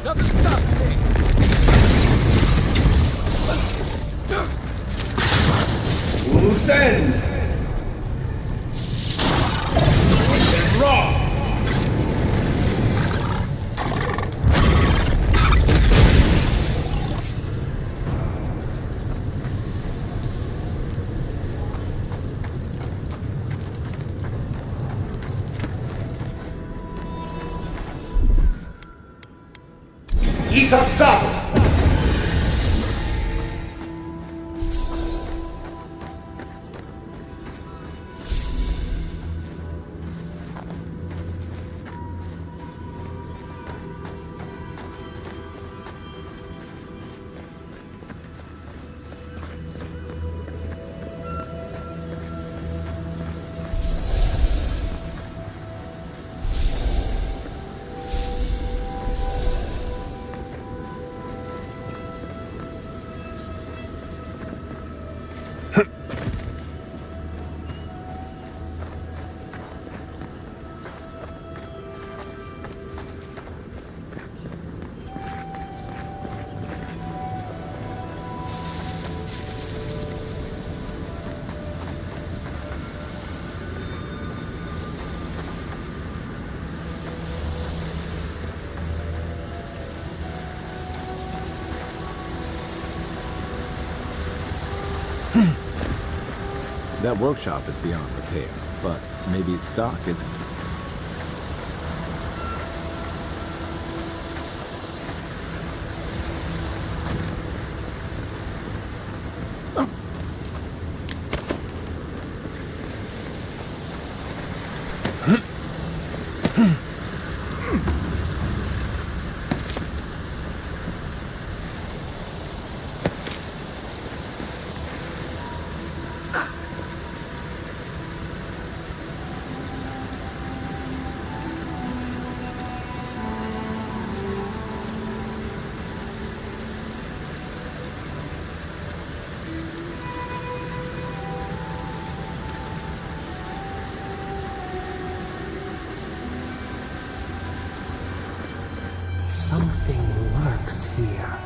[SPEAKER 10] Nothing stops me.
[SPEAKER 12] Luthen! And rot! Isaksato!
[SPEAKER 6] That workshop is beyond repair, but maybe its stock isn't.
[SPEAKER 14] Something lurks here.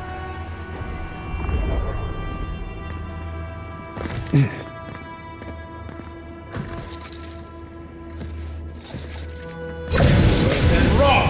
[SPEAKER 12] And rot!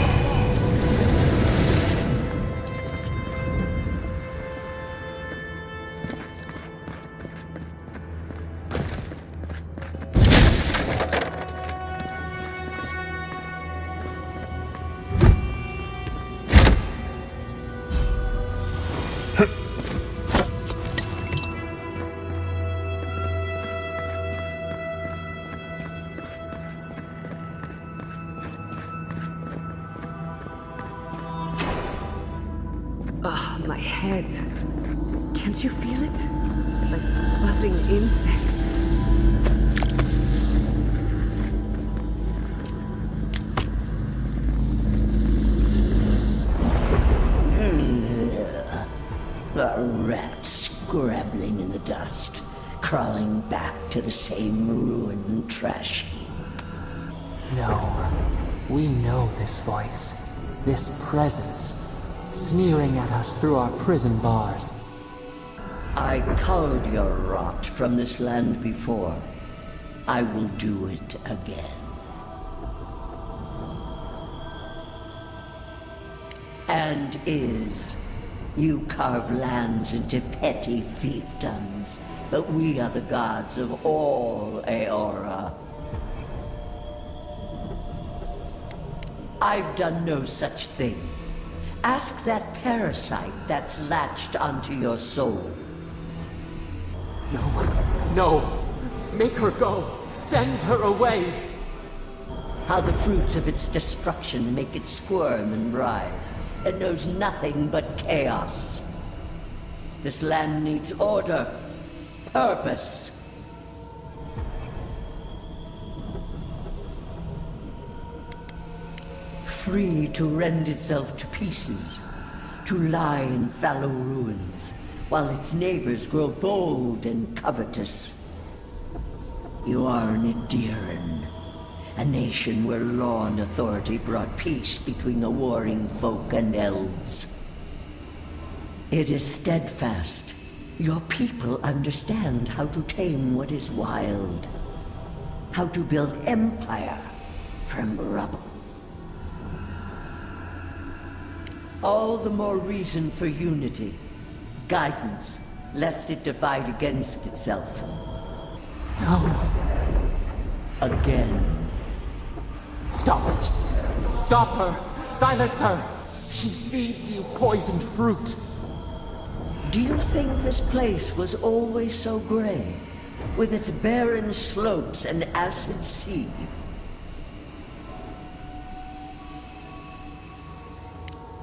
[SPEAKER 3] Ah, my head. Can't you feel it? Like buzzing insects.
[SPEAKER 15] A rat scrabbling in the dust, crawling back to the same ruined trash heap.
[SPEAKER 14] No. We know this voice. This presence. Sneering at us through our prison bars.
[SPEAKER 15] I culled your rot from this land before. I will do it again. And you carve lands into petty fiefdoms, but we are the gods of all Aora. I've done no such thing. Ask that parasite that's latched onto your soul.
[SPEAKER 14] No! Make her go! Send her away!
[SPEAKER 15] How the fruits of its destruction make it squirm and writhe. It knows nothing but chaos. This land needs order, purpose. Free to rend itself to pieces, to lie in fallow ruins, while its neighbors grow bold and covetous. You are an Ediran, a nation where law and authority brought peace between the warring folk and elves. It is steadfast. Your people understand how to tame what is wild, how to build empire from rubble. All the more reason for unity, guidance, lest it divide against itself.
[SPEAKER 14] No.
[SPEAKER 15] Again.
[SPEAKER 14] Stop it! Stop her! Silence her! She feeds you poisoned fruit!
[SPEAKER 15] Do you think this place was always so gray, with its barren slopes and acid sea?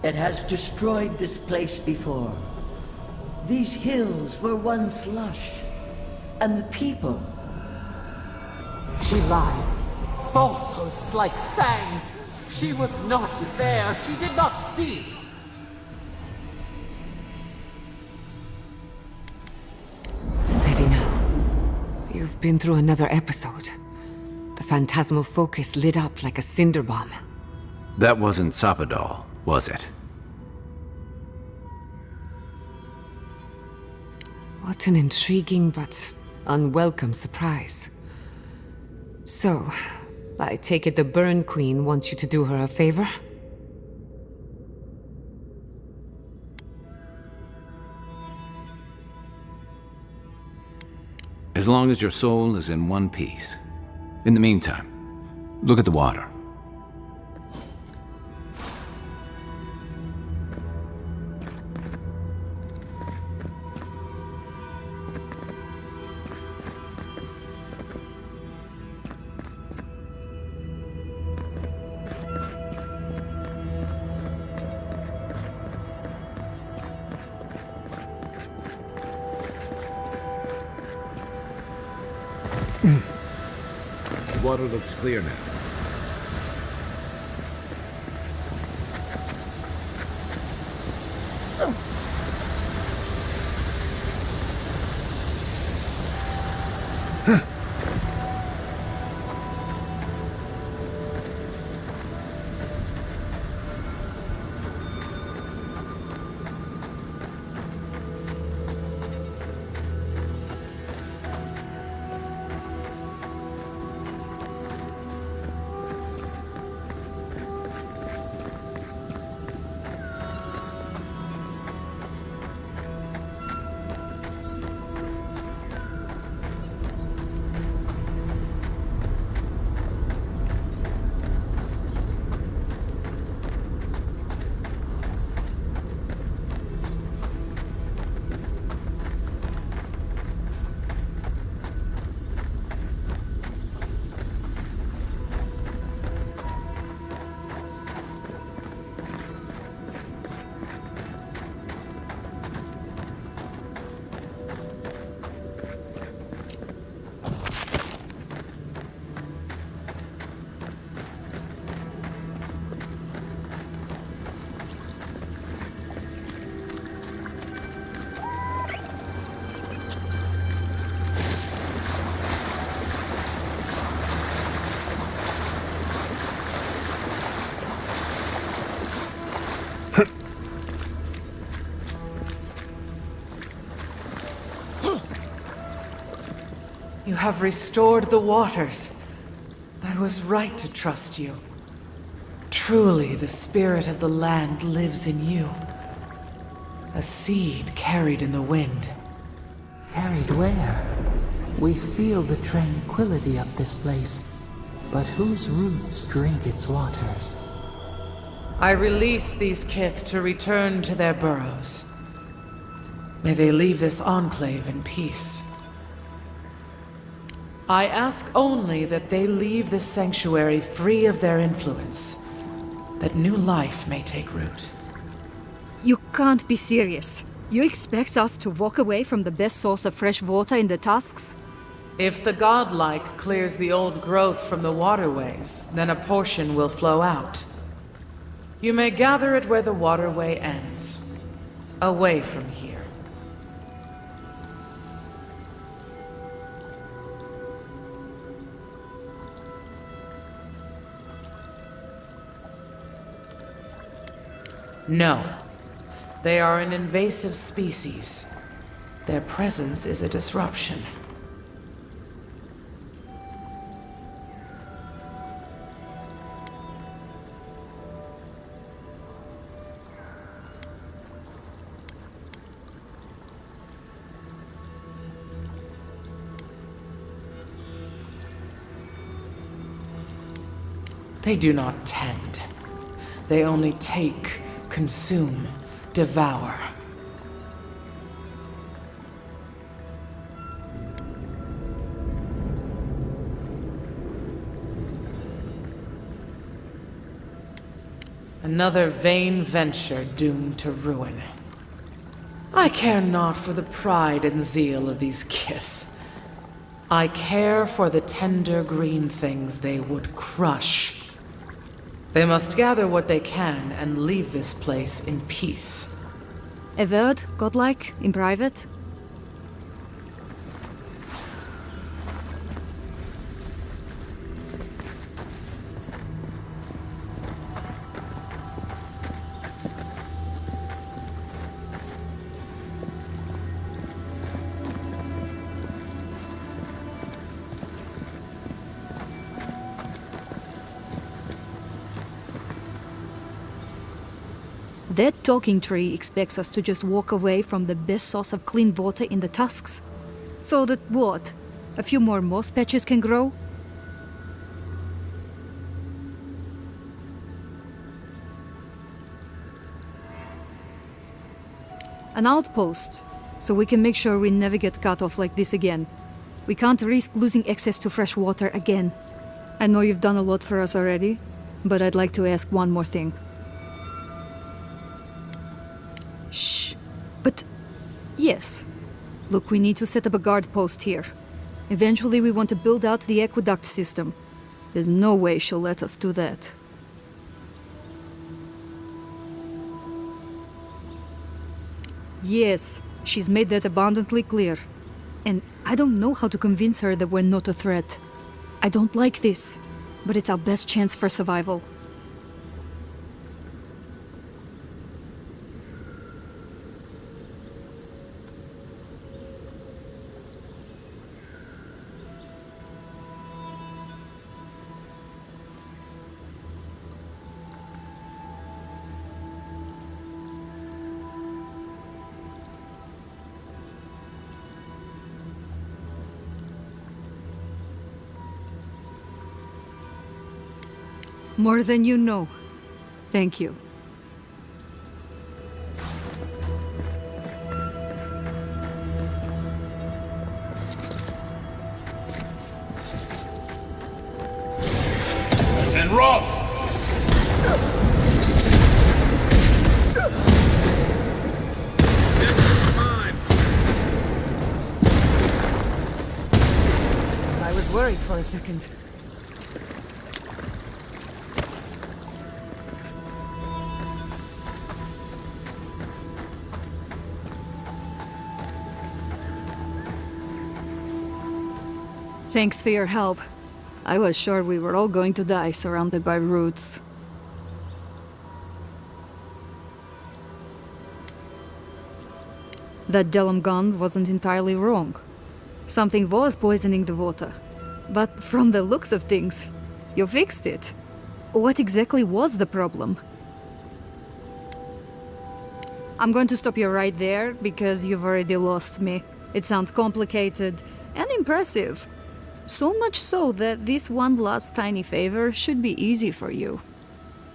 [SPEAKER 15] It has destroyed this place before. These hills were once lush, and the people.
[SPEAKER 14] She lies. Falsehoods like fangs. She was not there. She did not see.
[SPEAKER 3] Steady now. You've been through another episode. The phantasmal focus lit up like a cinder bomb.
[SPEAKER 6] That wasn't Sapadal, was it?
[SPEAKER 3] What an intriguing but unwelcome surprise. So, I take it the Burn Queen wants you to do her a favor?
[SPEAKER 6] As long as your soul is in one piece. In the meantime, look at the water. The water looks clear now.
[SPEAKER 13] have restored the waters. I was right to trust you. Truly, the spirit of the land lives in you. A seed carried in the wind.
[SPEAKER 14] Carried where? We feel the tranquility of this place, but whose roots drink its waters?
[SPEAKER 13] I release these kith to return to their burrows. May they leave this enclave in peace. I ask only that they leave this sanctuary free of their influence, that new life may take root.
[SPEAKER 16] You can't be serious. You expect us to walk away from the best source of fresh water in the Tusks?
[SPEAKER 13] If the godlike clears the old growth from the waterways, then a portion will flow out. You may gather it where the waterway ends, away from here. No. They are an invasive species. Their presence is a disruption. They do not tend. They only take, consume, devour. Another vain venture doomed to ruin. I care not for the pride and zeal of these kith. I care for the tender green things they would crush. They must gather what they can and leave this place in peace.
[SPEAKER 16] Avowed, godlike, in private? That talking tree expects us to just walk away from the best source of clean water in the Tusks. So that what? A few more moss patches can grow? An outpost, so we can make sure we never get cut off like this again. We can't risk losing access to fresh water again. I know you've done a lot for us already, but I'd like to ask one more thing. Shh. But... yes. Look, we need to set up a guard post here. Eventually we want to build out the aqueduct system. There's no way she'll let us do that. Yes, she's made that abundantly clear. And I don't know how to convince her that we're not a threat. I don't like this, but it's our best chance for survival. More than you know. Thank you.
[SPEAKER 12] And Roth!
[SPEAKER 7] I was worried for a second.
[SPEAKER 16] Thanks for your help. I was sure we were all going to die surrounded by roots. That Delum gun wasn't entirely wrong. Something was poisoning the water. But from the looks of things, you fixed it. What exactly was the problem? I'm going to stop you right there, because you've already lost me. It sounds complicated and impressive. So much so that this one last tiny favor should be easy for you.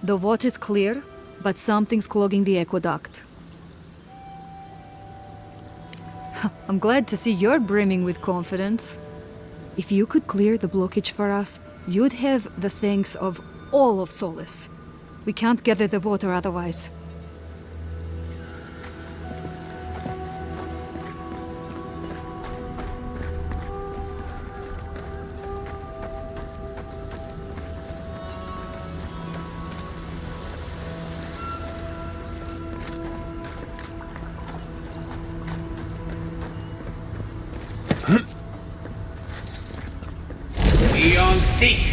[SPEAKER 16] The water's clear, but something's clogging the aqueduct. I'm glad to see you're brimming with confidence. If you could clear the blockage for us, you'd have the thanks of all of Solace. We can't gather the water otherwise.
[SPEAKER 12] Beyond seek.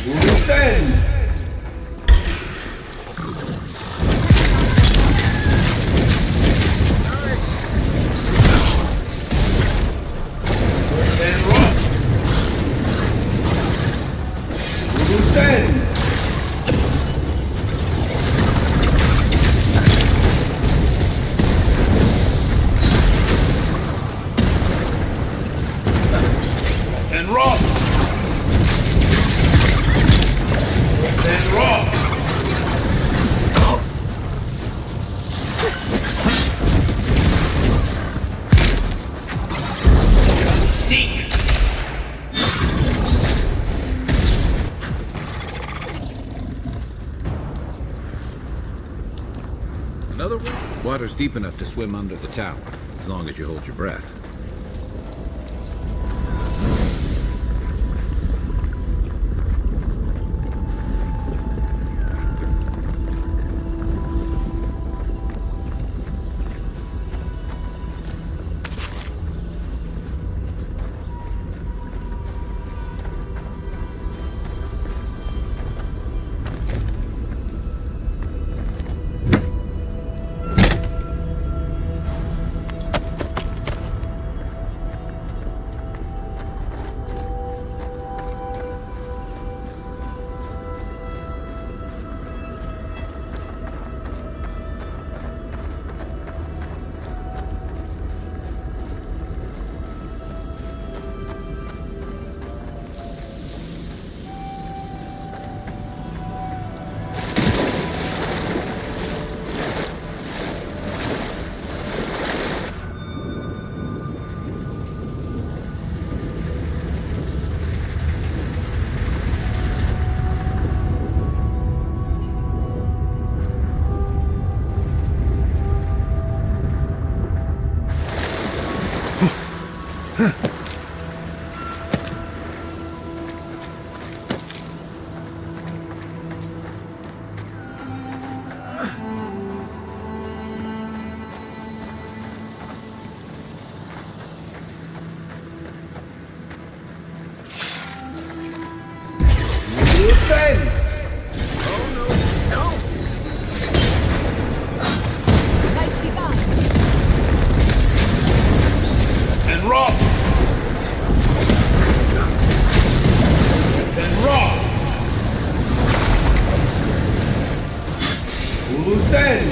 [SPEAKER 12] Defend. Then rock. Defend. Then rock. Then rock. Seek.
[SPEAKER 6] Another one? Water's deep enough to swim under the tower, as long as you hold your breath.
[SPEAKER 12] Defend. Then rock. Then rock. Defend.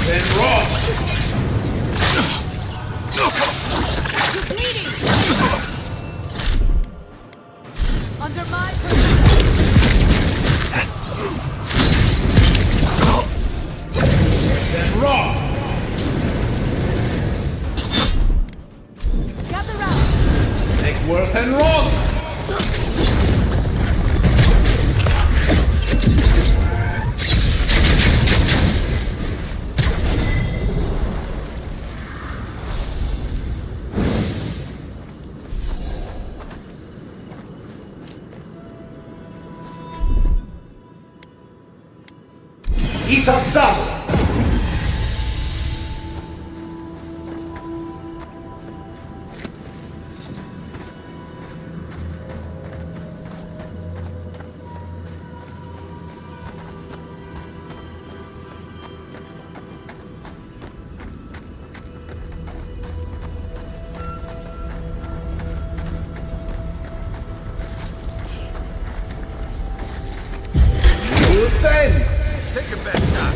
[SPEAKER 12] Then rock.
[SPEAKER 13] Under my
[SPEAKER 12] Then rock.
[SPEAKER 13] gather round.
[SPEAKER 12] Take worth and rock. XXV. will send!
[SPEAKER 10] Take him back, Doc.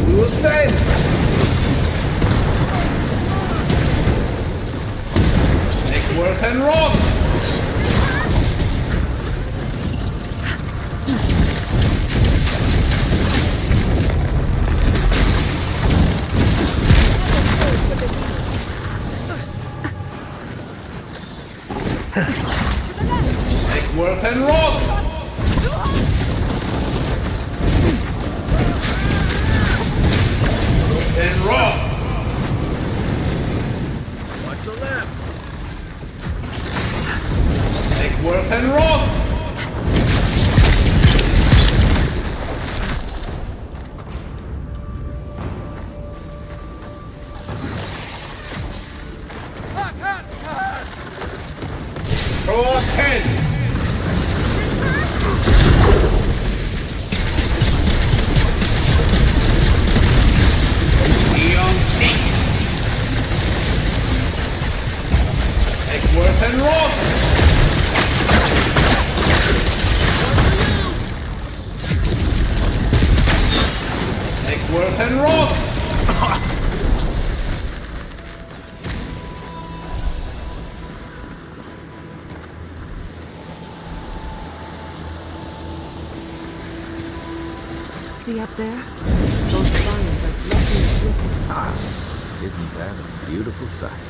[SPEAKER 12] We will send! Worth and Rob! Worth and Rob! Worth and Rob!
[SPEAKER 10] Watch the left.
[SPEAKER 12] Worth and Rob! Throw 10! Neon 6! Worth and Rob! Worth and Rob!
[SPEAKER 3] See up there? Those vines are blocking the river.
[SPEAKER 6] Ah, isn't that a beautiful sight?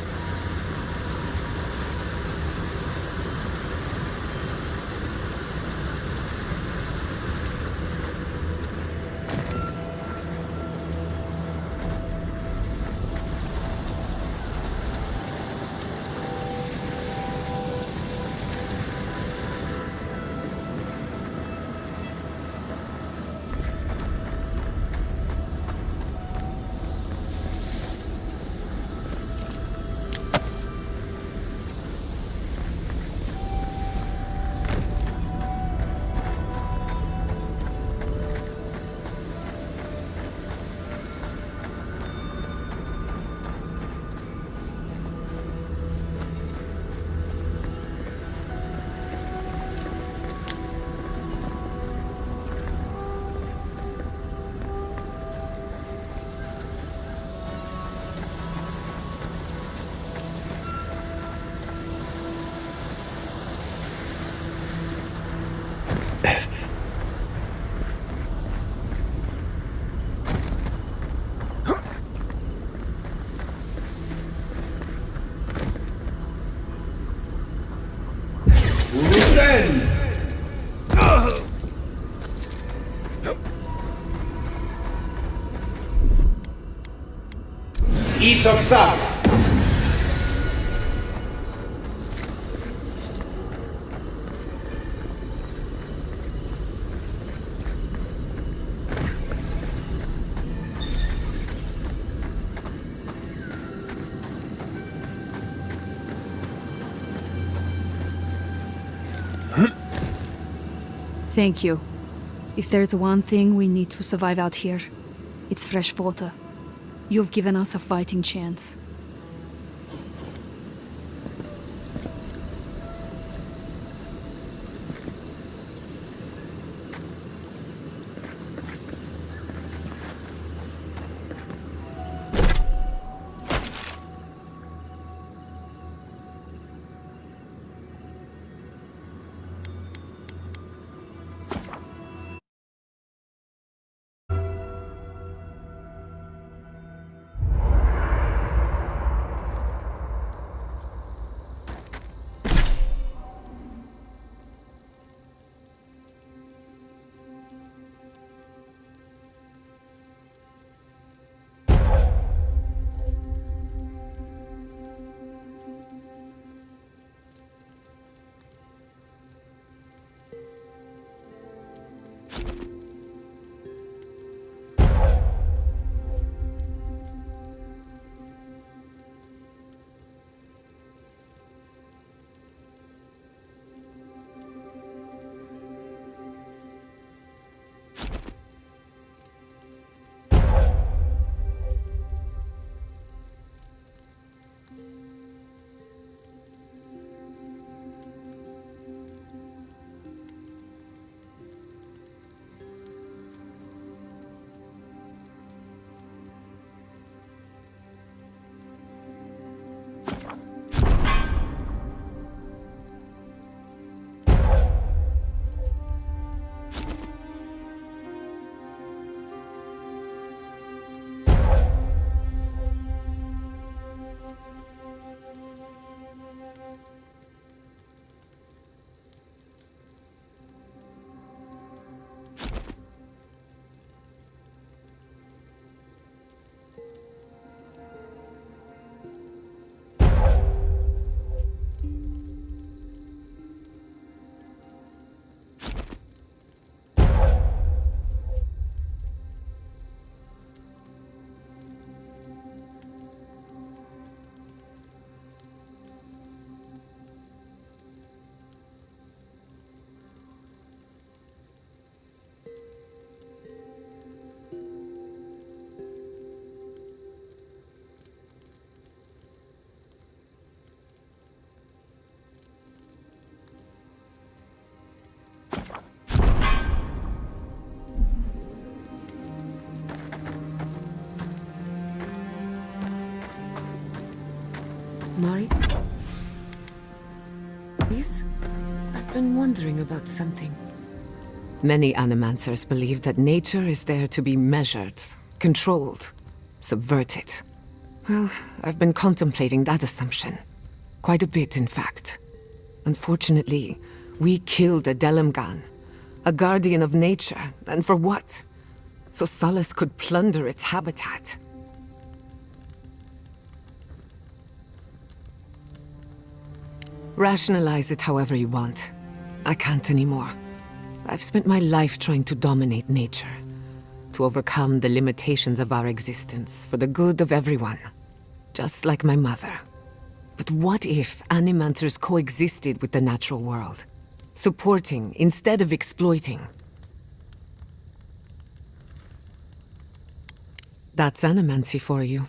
[SPEAKER 12] Isoksa!
[SPEAKER 16] Thank you. If there's one thing we need to survive out here, it's fresh water. You've given us a fighting chance.
[SPEAKER 3] Mari? Please? I've been wondering about something. Many animancers believe that nature is there to be measured, controlled, subverted. Well, I've been contemplating that assumption. Quite a bit, in fact. Unfortunately, we killed a Delimgan, a guardian of nature, and for what? So Solace could plunder its habitat. Rationalize it however you want. I can't anymore. I've spent my life trying to dominate nature, to overcome the limitations of our existence for the good of everyone, just like my mother. But what if animancers coexisted with the natural world, supporting instead of exploiting? That's animancy for you.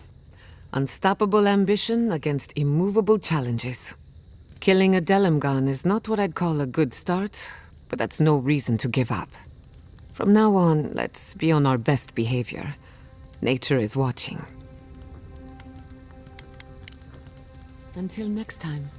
[SPEAKER 3] Unstoppable ambition against immovable challenges. Killing a Delimgan is not what I'd call a good start, but that's no reason to give up. From now on, let's be on our best behavior. Nature is watching. Until next time.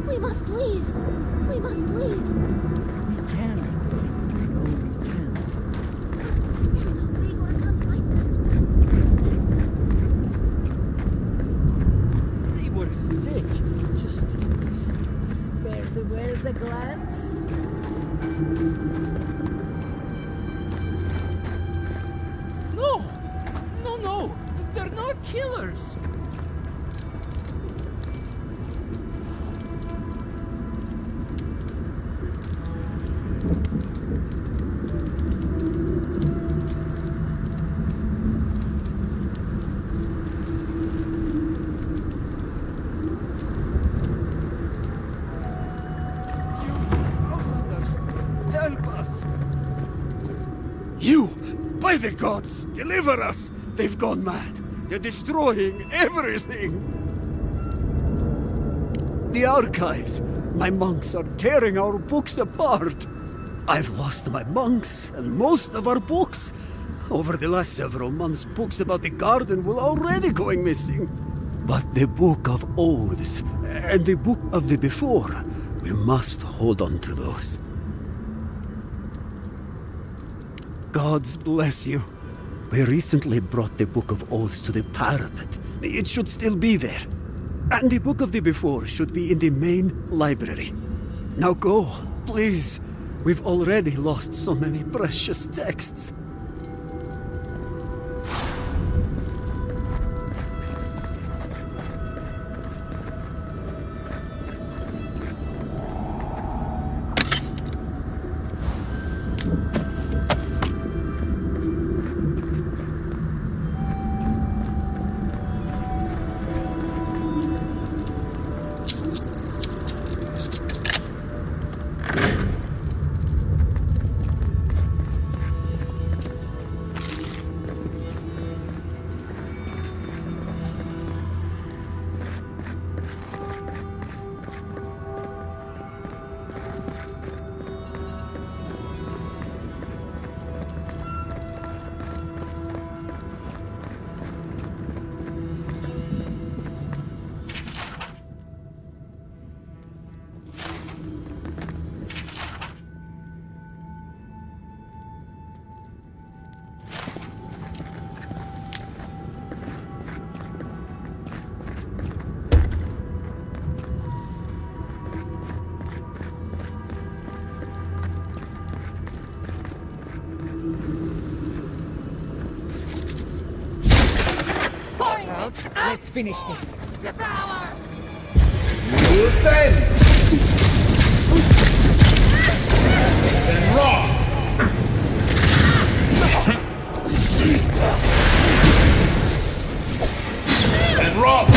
[SPEAKER 1] We must leave. We must leave.
[SPEAKER 17] We can't. No, we can't. They were sick. Just
[SPEAKER 1] scared to wear the glance.
[SPEAKER 4] No! No, no! They're not killers!
[SPEAKER 18] You! By the gods! Deliver us! They've gone mad! They're destroying everything! The archives! My monks are tearing our books apart! I've lost my monks and most of our books! Over the last several months, books about the garden were already going missing! But the Book of Oaths and the Book of the Before, we must hold on to those. Gods bless you. We recently brought the Book of Oaths to the parapet. It should still be there. And the Book of the Before should be in the main library. Now go, please. We've already lost so many precious texts.
[SPEAKER 11] Let's finish this.
[SPEAKER 12] Luthen! Then Roth! And Roth!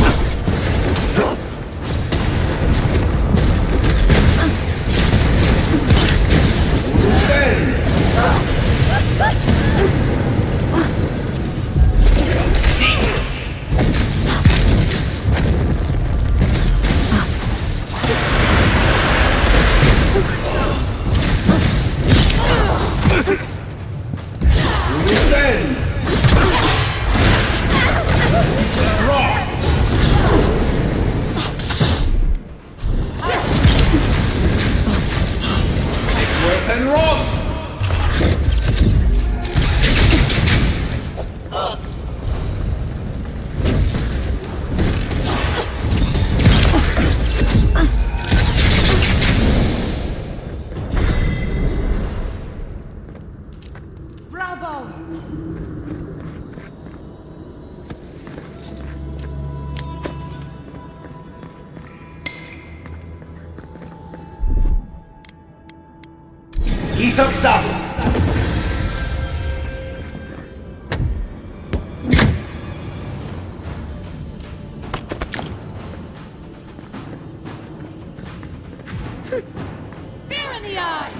[SPEAKER 12] XXV!
[SPEAKER 1] Fear in the eye!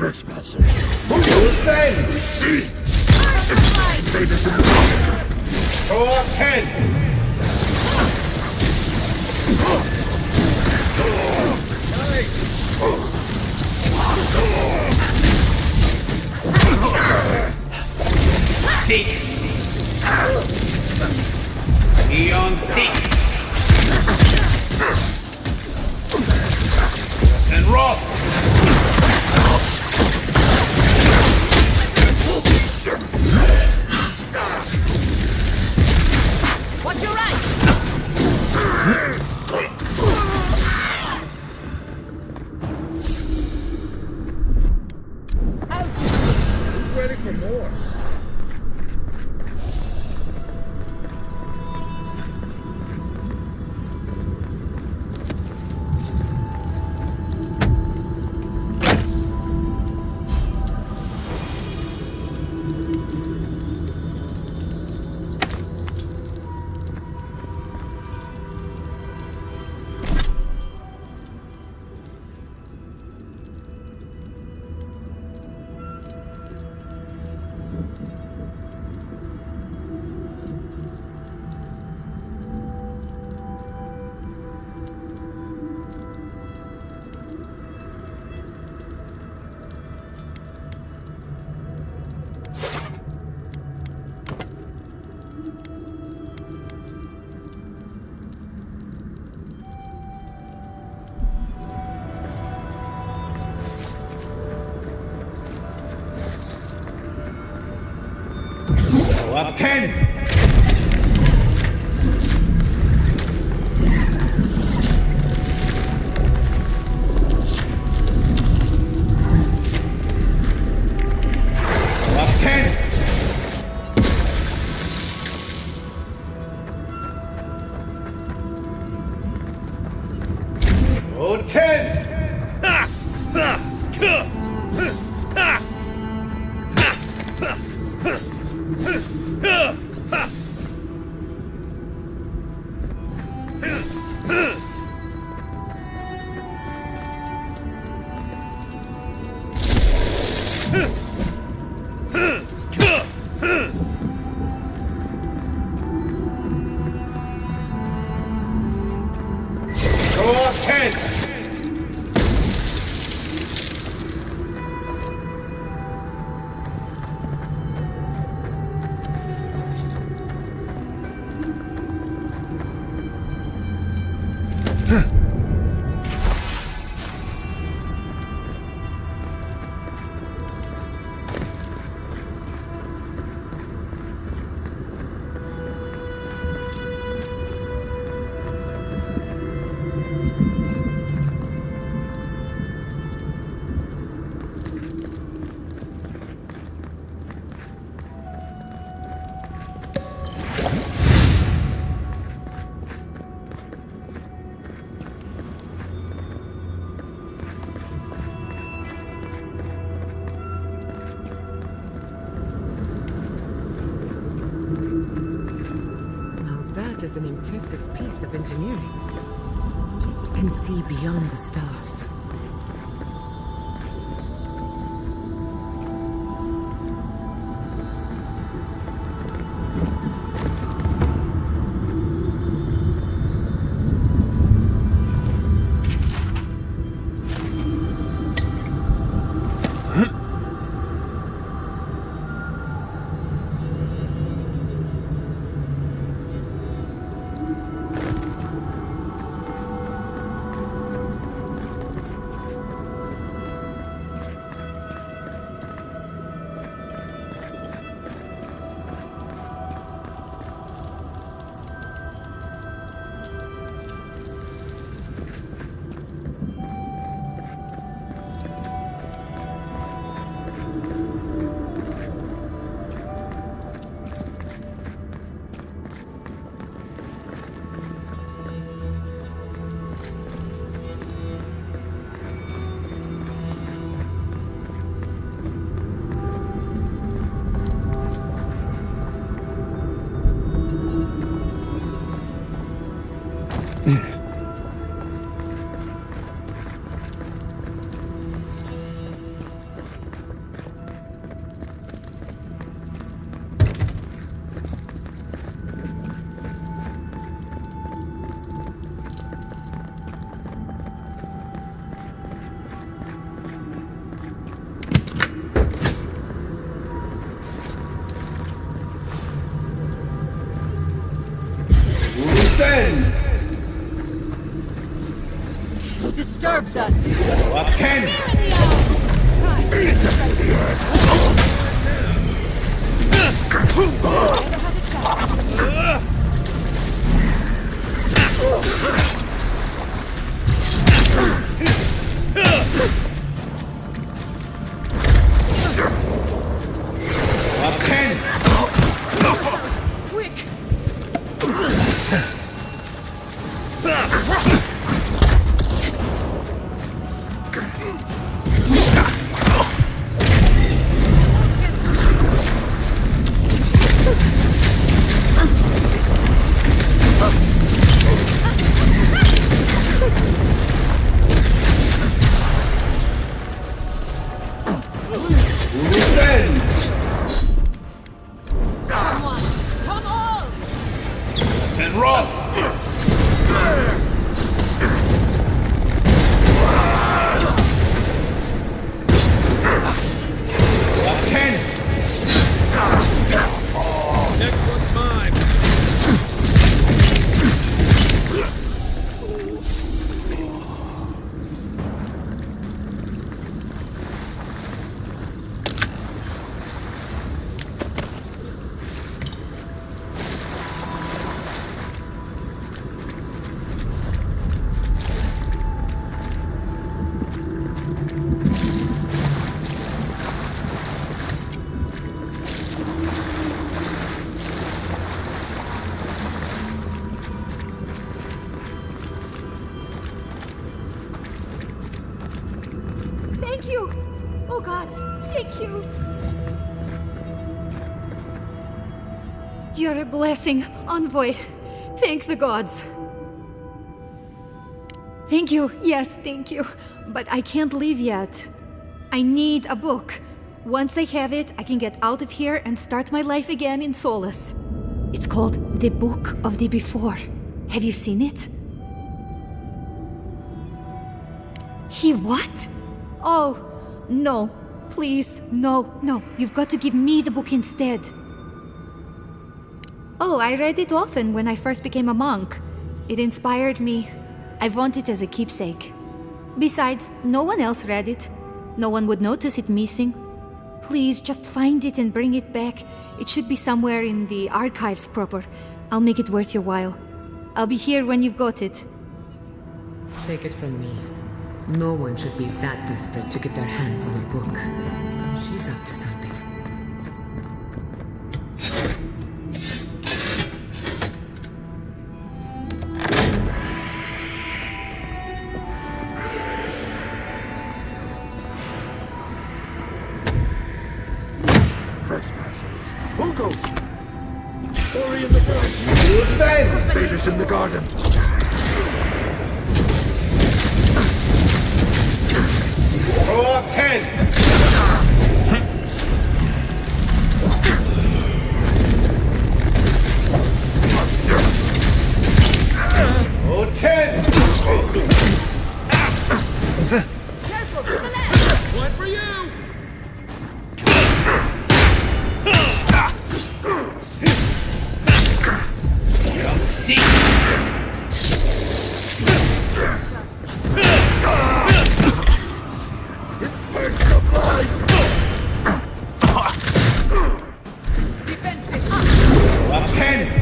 [SPEAKER 12] Trespassers! Luthen! Deceit! Tor 10! Seek! Eon Seek! And Roth! 10. Drop 10. Oh, 10. Draw 10.
[SPEAKER 3] Now that is an impressive piece of engineering. And see beyond the stars.
[SPEAKER 8] Who disturbs us?
[SPEAKER 12] Drop 10. Drop 10.
[SPEAKER 8] Quick!
[SPEAKER 16] you! Oh gods, thank you! You're a blessing, Envoy. Thank the gods. Thank you, yes, thank you. But I can't leave yet. I need a book. Once I have it, I can get out of here and start my life again in Solace. It's called The Book of the Before. Have you seen it? He what? Oh, no. Please, no. You've got to give me the book instead. Oh, I read it often when I first became a monk. It inspired me. I want it as a keepsake. Besides, no one else read it. No one would notice it missing. Please, just find it and bring it back. It should be somewhere in the archives proper. I'll make it worth your while. I'll be here when you've got it.
[SPEAKER 3] Take it from me. No one should be that desperate to get their hands on a book. She's up to something.
[SPEAKER 2] Hugo! Story in the garden! Invaders in the garden!
[SPEAKER 12] Throw up 10! Oh, 10!
[SPEAKER 10] Careful, to the left! One for you!
[SPEAKER 12] You'll see! Up 10!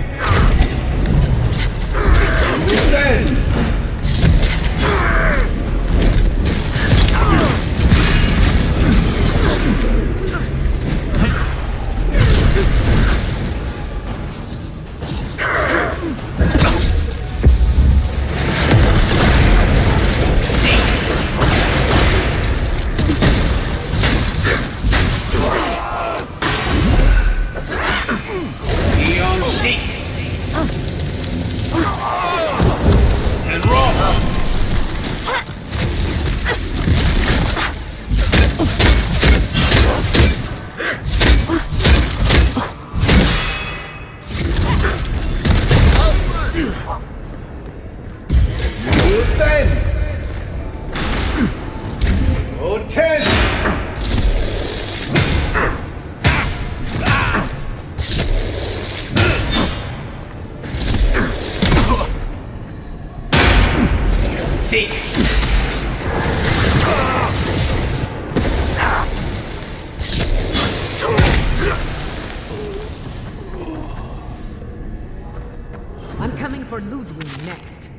[SPEAKER 3] I'm coming for Ludwig next.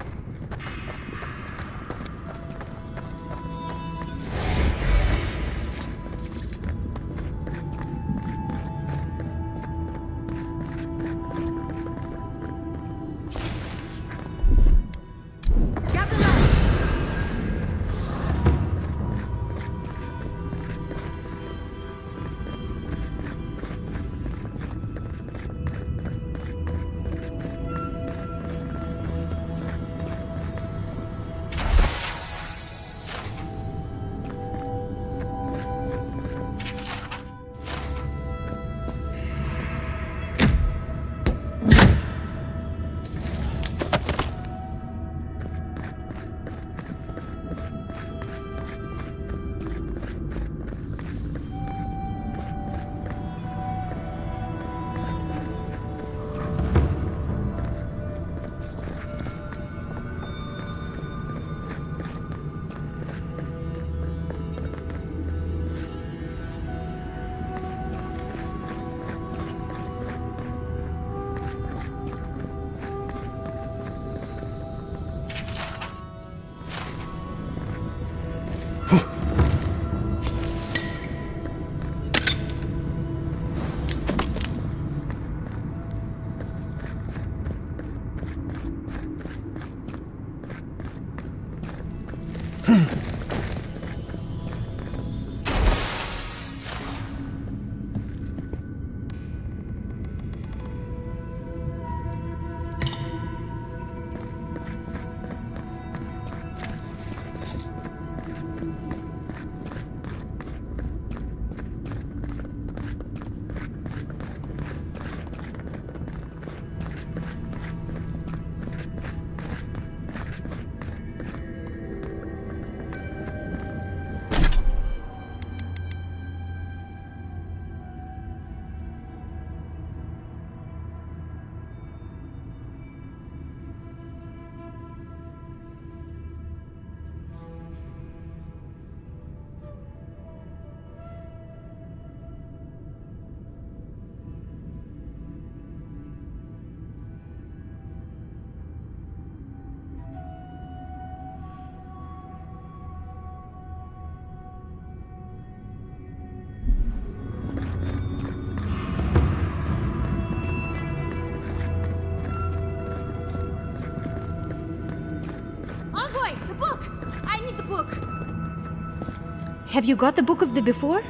[SPEAKER 16] Aloy, the book! I need the book! Have you got the book of the before?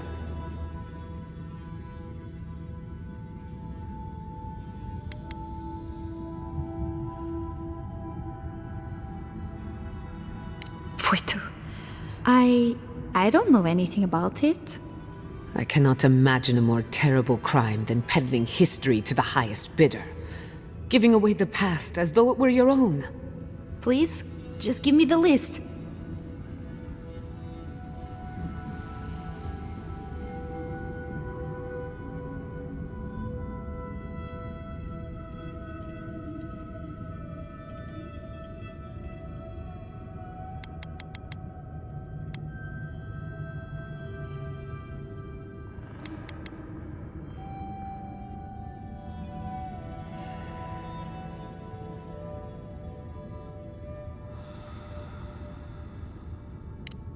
[SPEAKER 16] Fuito. I don't know anything about it.
[SPEAKER 3] I cannot imagine a more terrible crime than peddling history to the highest bidder. Giving away the past as though it were your own.
[SPEAKER 16] Please, just give me the list.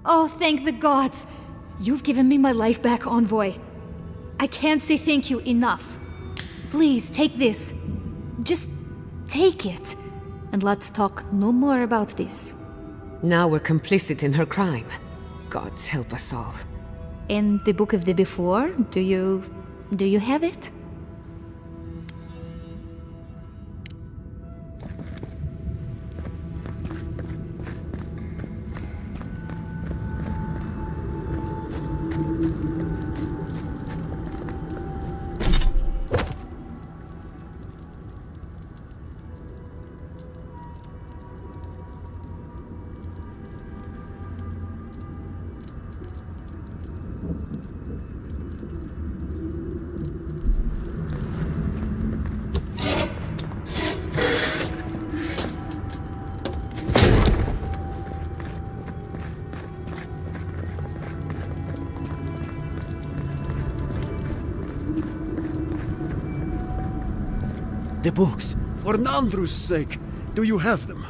[SPEAKER 16] Oh, thank the gods! You've given me my life back, Envoy. I can't say thank you enough. Please, take this. Just take it. And let's talk no more about this.
[SPEAKER 3] Now we're complicit in her crime. Gods help us all.
[SPEAKER 16] And the book of the before, do you have it?
[SPEAKER 18] The books, for Nandru's sake, do you have them?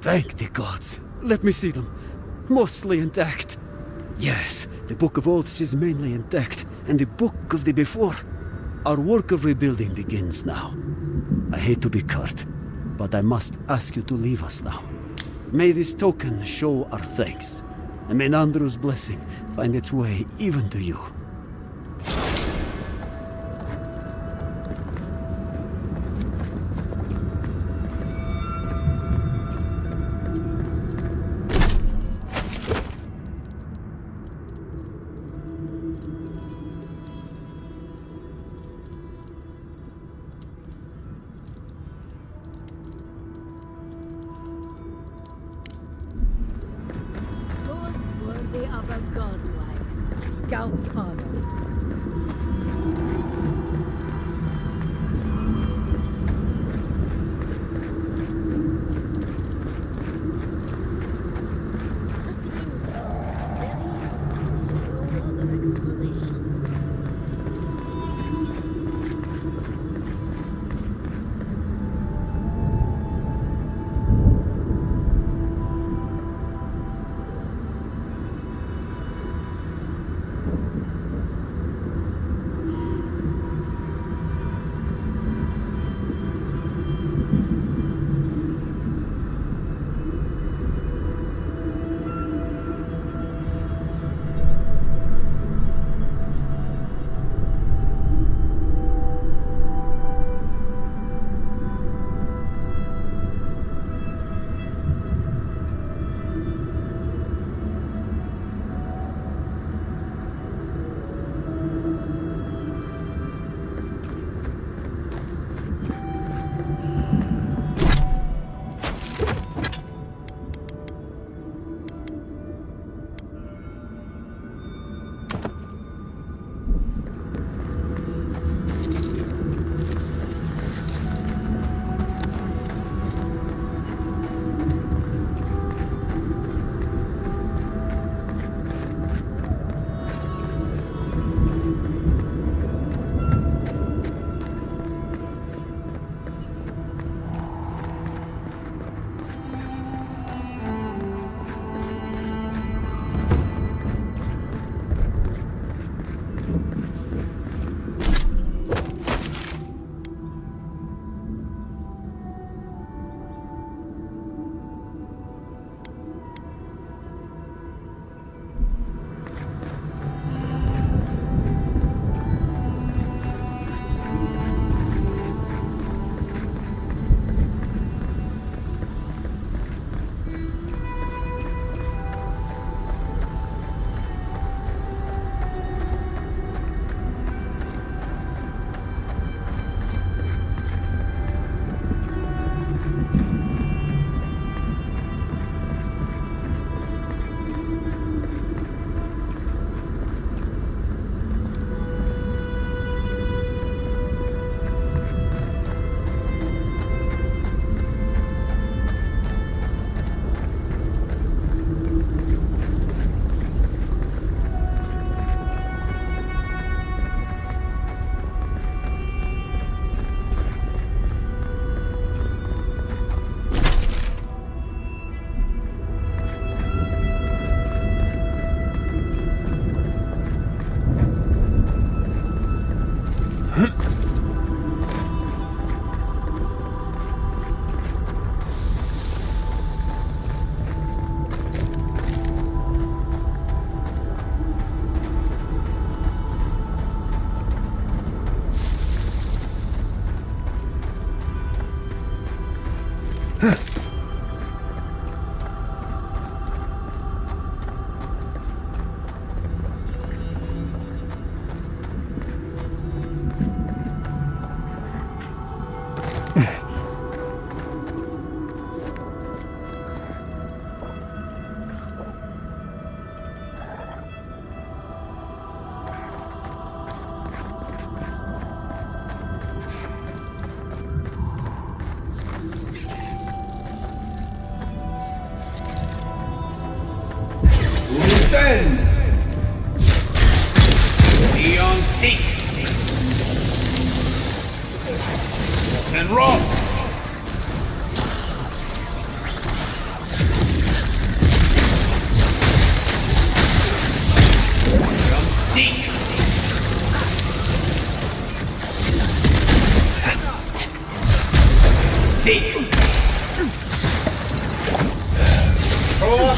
[SPEAKER 18] Thank the gods. Let me see them. Mostly intact. Yes, the Book of Oaths is mainly intact, and the Book of the Before. Our work of rebuilding begins now. I hate to be curt, but I must ask you to leave us now. May this token show our thanks, and may Nandru's blessing find its way even to you.
[SPEAKER 1] Lords worthy of a godlike scout's honor.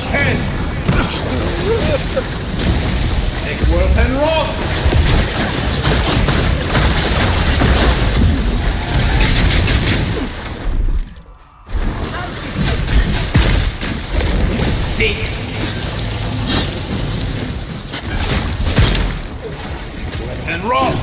[SPEAKER 12] 10. Take Worth and Rock. Seek. Worth and Rock.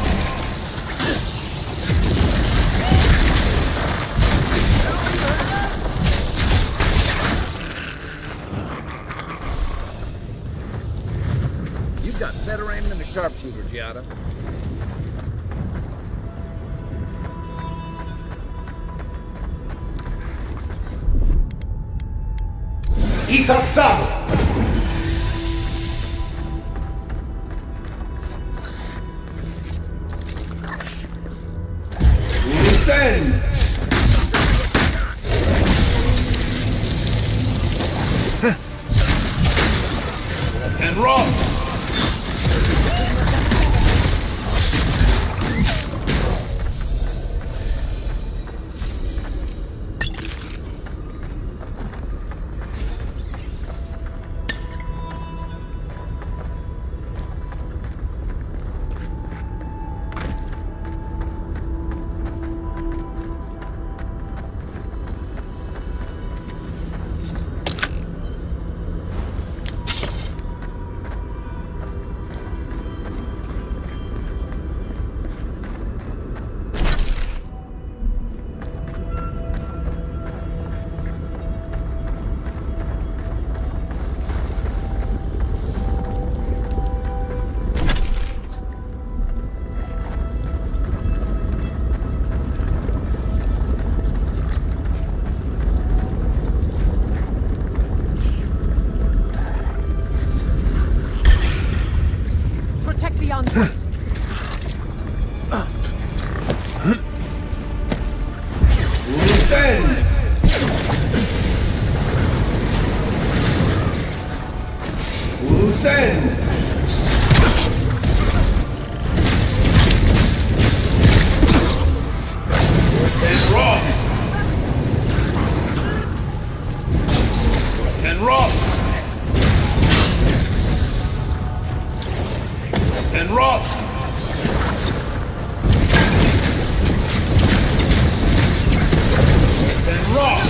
[SPEAKER 6] You've got better aim than a sharpshooter, Giada.
[SPEAKER 12] Isaksado. Urusen. Worth and Rock.
[SPEAKER 11] Protect the envoy.
[SPEAKER 12] Urusen. Urusen. Worth and Rock. Worth and Rock. Worth and Rock. Worth and Rock.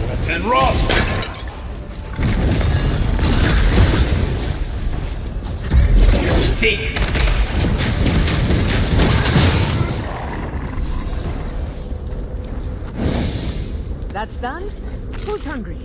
[SPEAKER 12] Worth and Rock. Seek.
[SPEAKER 11] That's done? Who's hungry?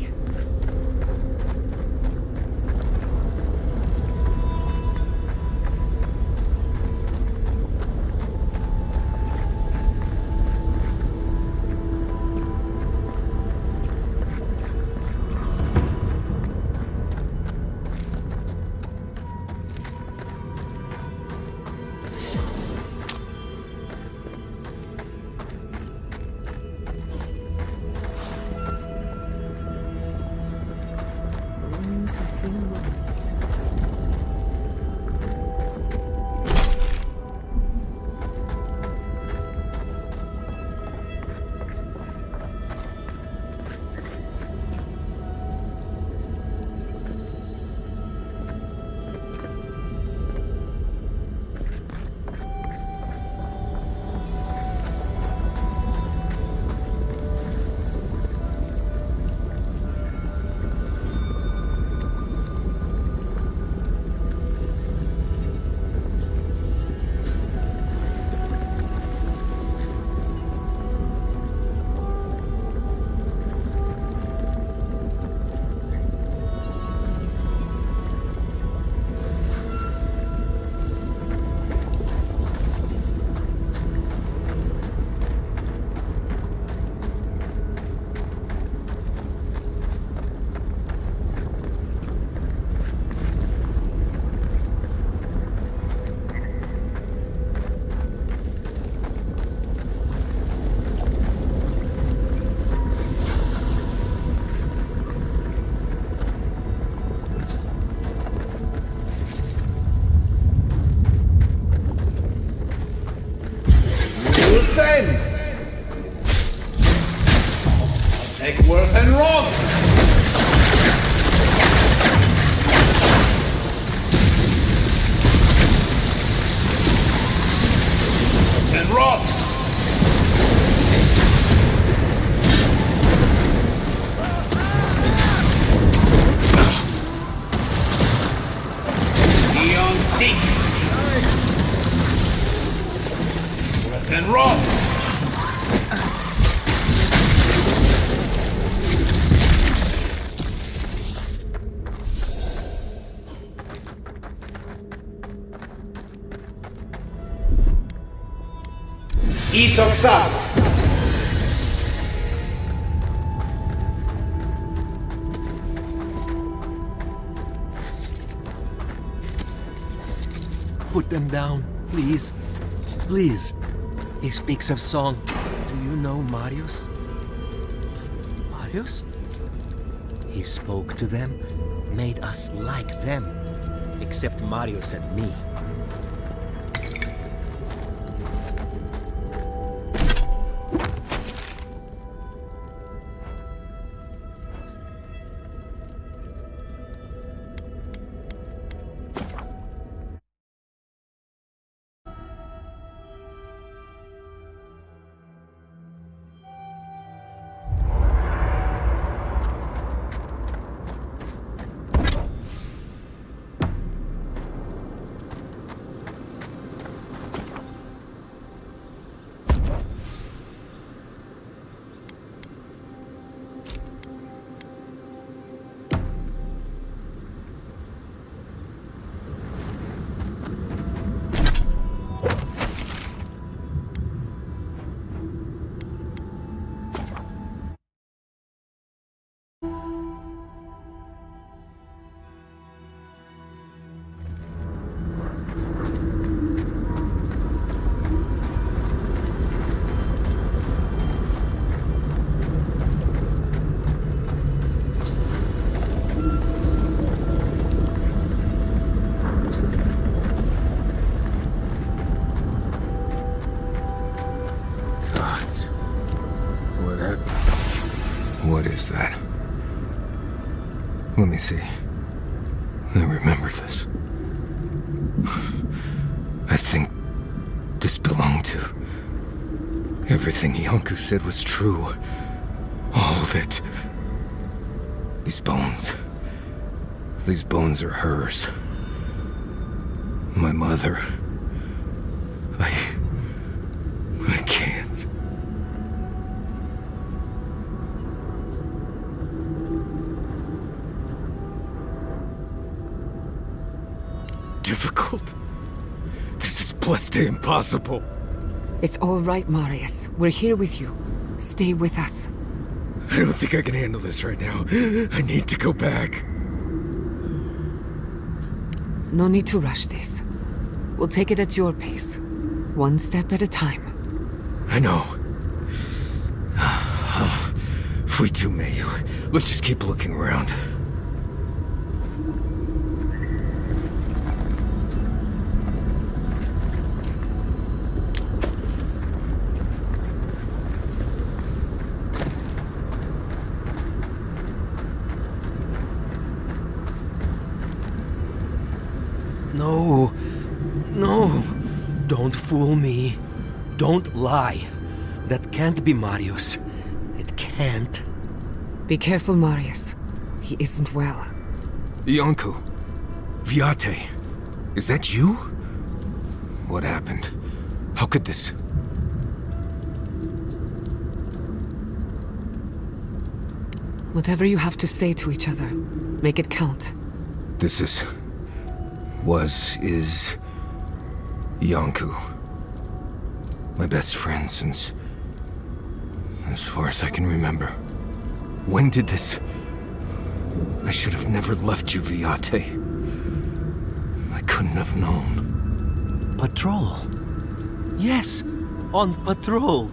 [SPEAKER 12] and run! And run! Neon Sink! And run! XXV.
[SPEAKER 14] Put them down, please. Please. He speaks of song. Do you know Marius? Marius? He spoke to them, made us like them. Except Marius and me.
[SPEAKER 19] What is that? Let me see. I remember this. I think this belonged to... Everything Yonku said was true. All of it. These bones are hers. My mother. I can't. Difficult. This is blessed impossible.
[SPEAKER 3] It's all right, Marius. We're here with you. Stay with us.
[SPEAKER 19] I don't think I can handle this right now. I need to go back.
[SPEAKER 3] No need to rush this. We'll take it at your pace. One step at a time.
[SPEAKER 19] I know. If we do, Mayu, let's just keep looking around.
[SPEAKER 14] No. No. Don't fool me. Don't lie. That can't be Marius. It can't.
[SPEAKER 3] Be careful, Marius. He isn't well.
[SPEAKER 19] Yonku. Viate. Is that you? What happened? How could this...
[SPEAKER 3] Whatever you have to say to each other, make it count.
[SPEAKER 19] This is Yonku. My best friend since... as far as I can remember. When did this... I should have never left you, Viate. I couldn't have known.
[SPEAKER 14] Patrol. Yes, on patrol.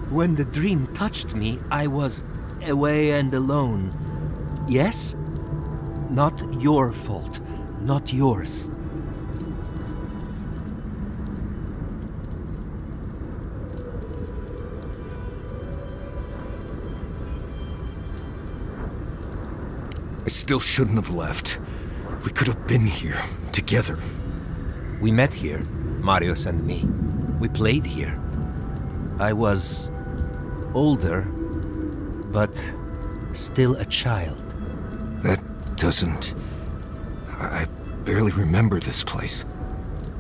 [SPEAKER 14] When the dream touched me, I was away and alone. Yes? Not your fault. Not yours.
[SPEAKER 19] I still shouldn't have left. We could have been here, together.
[SPEAKER 14] We met here, Marius and me. We played here. I was older, but still a child.
[SPEAKER 19] That doesn't... I barely remember this place.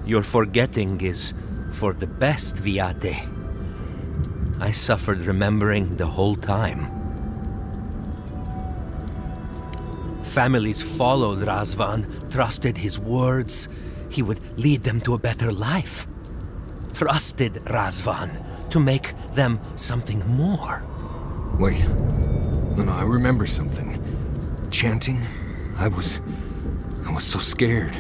[SPEAKER 14] Your forgetting is for the best, Viate. I suffered remembering the whole time. Families followed Razvan, trusted his words. He would lead them to a better life. Trusted Razvan to make them something more.
[SPEAKER 19] Wait. No, I remember something. Chanting? I was so scared.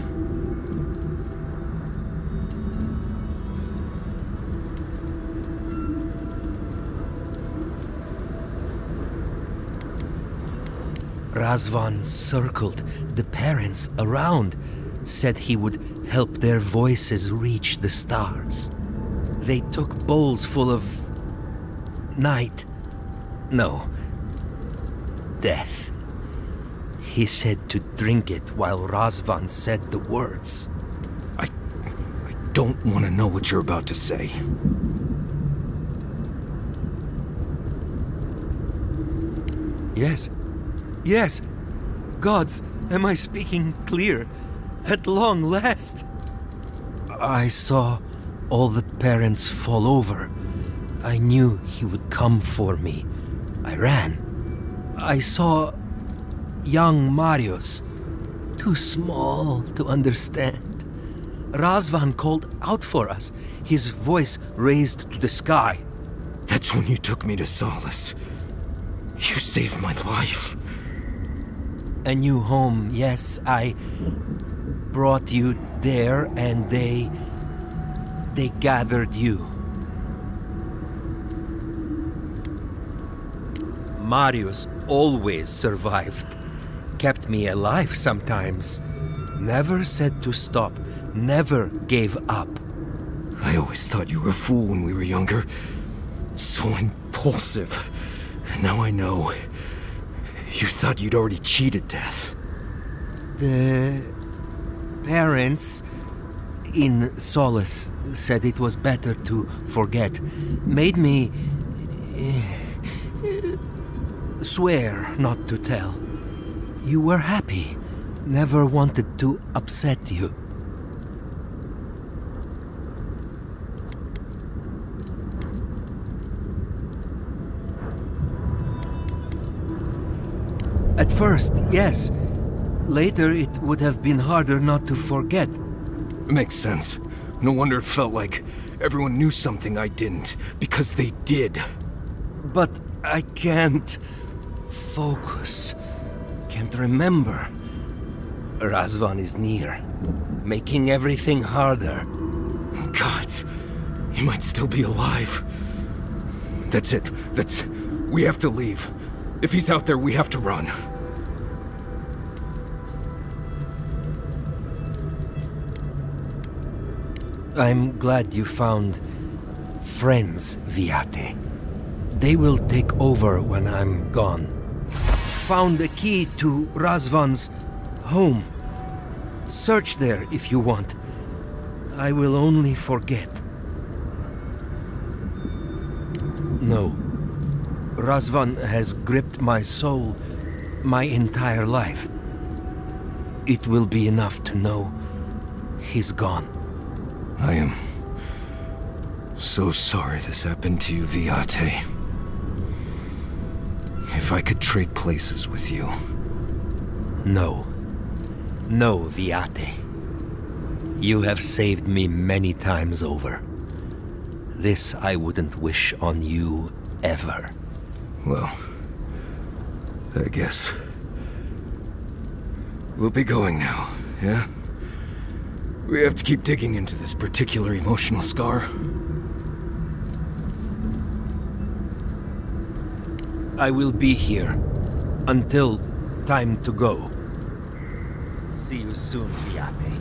[SPEAKER 14] Razvan circled the parents around, said he would help their voices reach the stars. They took bowls full of... night. No. Death. He said to drink it while Razvan said the words.
[SPEAKER 19] I don't want to know what you're about to say.
[SPEAKER 14] Yes. Yes. Gods, am I speaking clear? At long last. I saw all the parents fall over. I knew he would come for me. I ran. I saw young Marius, too small to understand. Razvan called out for us, his voice raised to the sky.
[SPEAKER 19] That's when you took me to Solace. You saved my life.
[SPEAKER 14] A new home, yes, I brought you there and they gathered you. Marius always survived. Kept me alive sometimes. Never said to stop. Never gave up.
[SPEAKER 19] I always thought you were a fool when we were younger. So impulsive. Now I know. You thought you'd already cheated death.
[SPEAKER 14] The parents in Solace said it was better to forget. Made me swear not to tell. You were happy. Never wanted to upset you. At first, yes. Later, it would have been harder not to forget.
[SPEAKER 19] Makes sense. No wonder it felt like everyone knew something I didn't, because they did.
[SPEAKER 14] But I can't focus. Can't remember. Razvan is near, making everything harder.
[SPEAKER 19] God, he might still be alive. That's it. We have to leave. If he's out there, we have to run.
[SPEAKER 14] I'm glad you found friends, Viate. They will take over when I'm gone. Found the key to Razvan's home. Search there if you want. I will only forget. No. Razvan has gripped my soul my entire life. It will be enough to know he's gone.
[SPEAKER 19] I am so sorry this happened to you, Viate. If I could trade places with you.
[SPEAKER 14] No. No, Viate. You have saved me many times over. This I wouldn't wish on you ever.
[SPEAKER 19] Well, I guess. We'll be going now, yeah? We have to keep digging into this particular emotional scar.
[SPEAKER 14] I will be here until time to go. See you soon, Viate.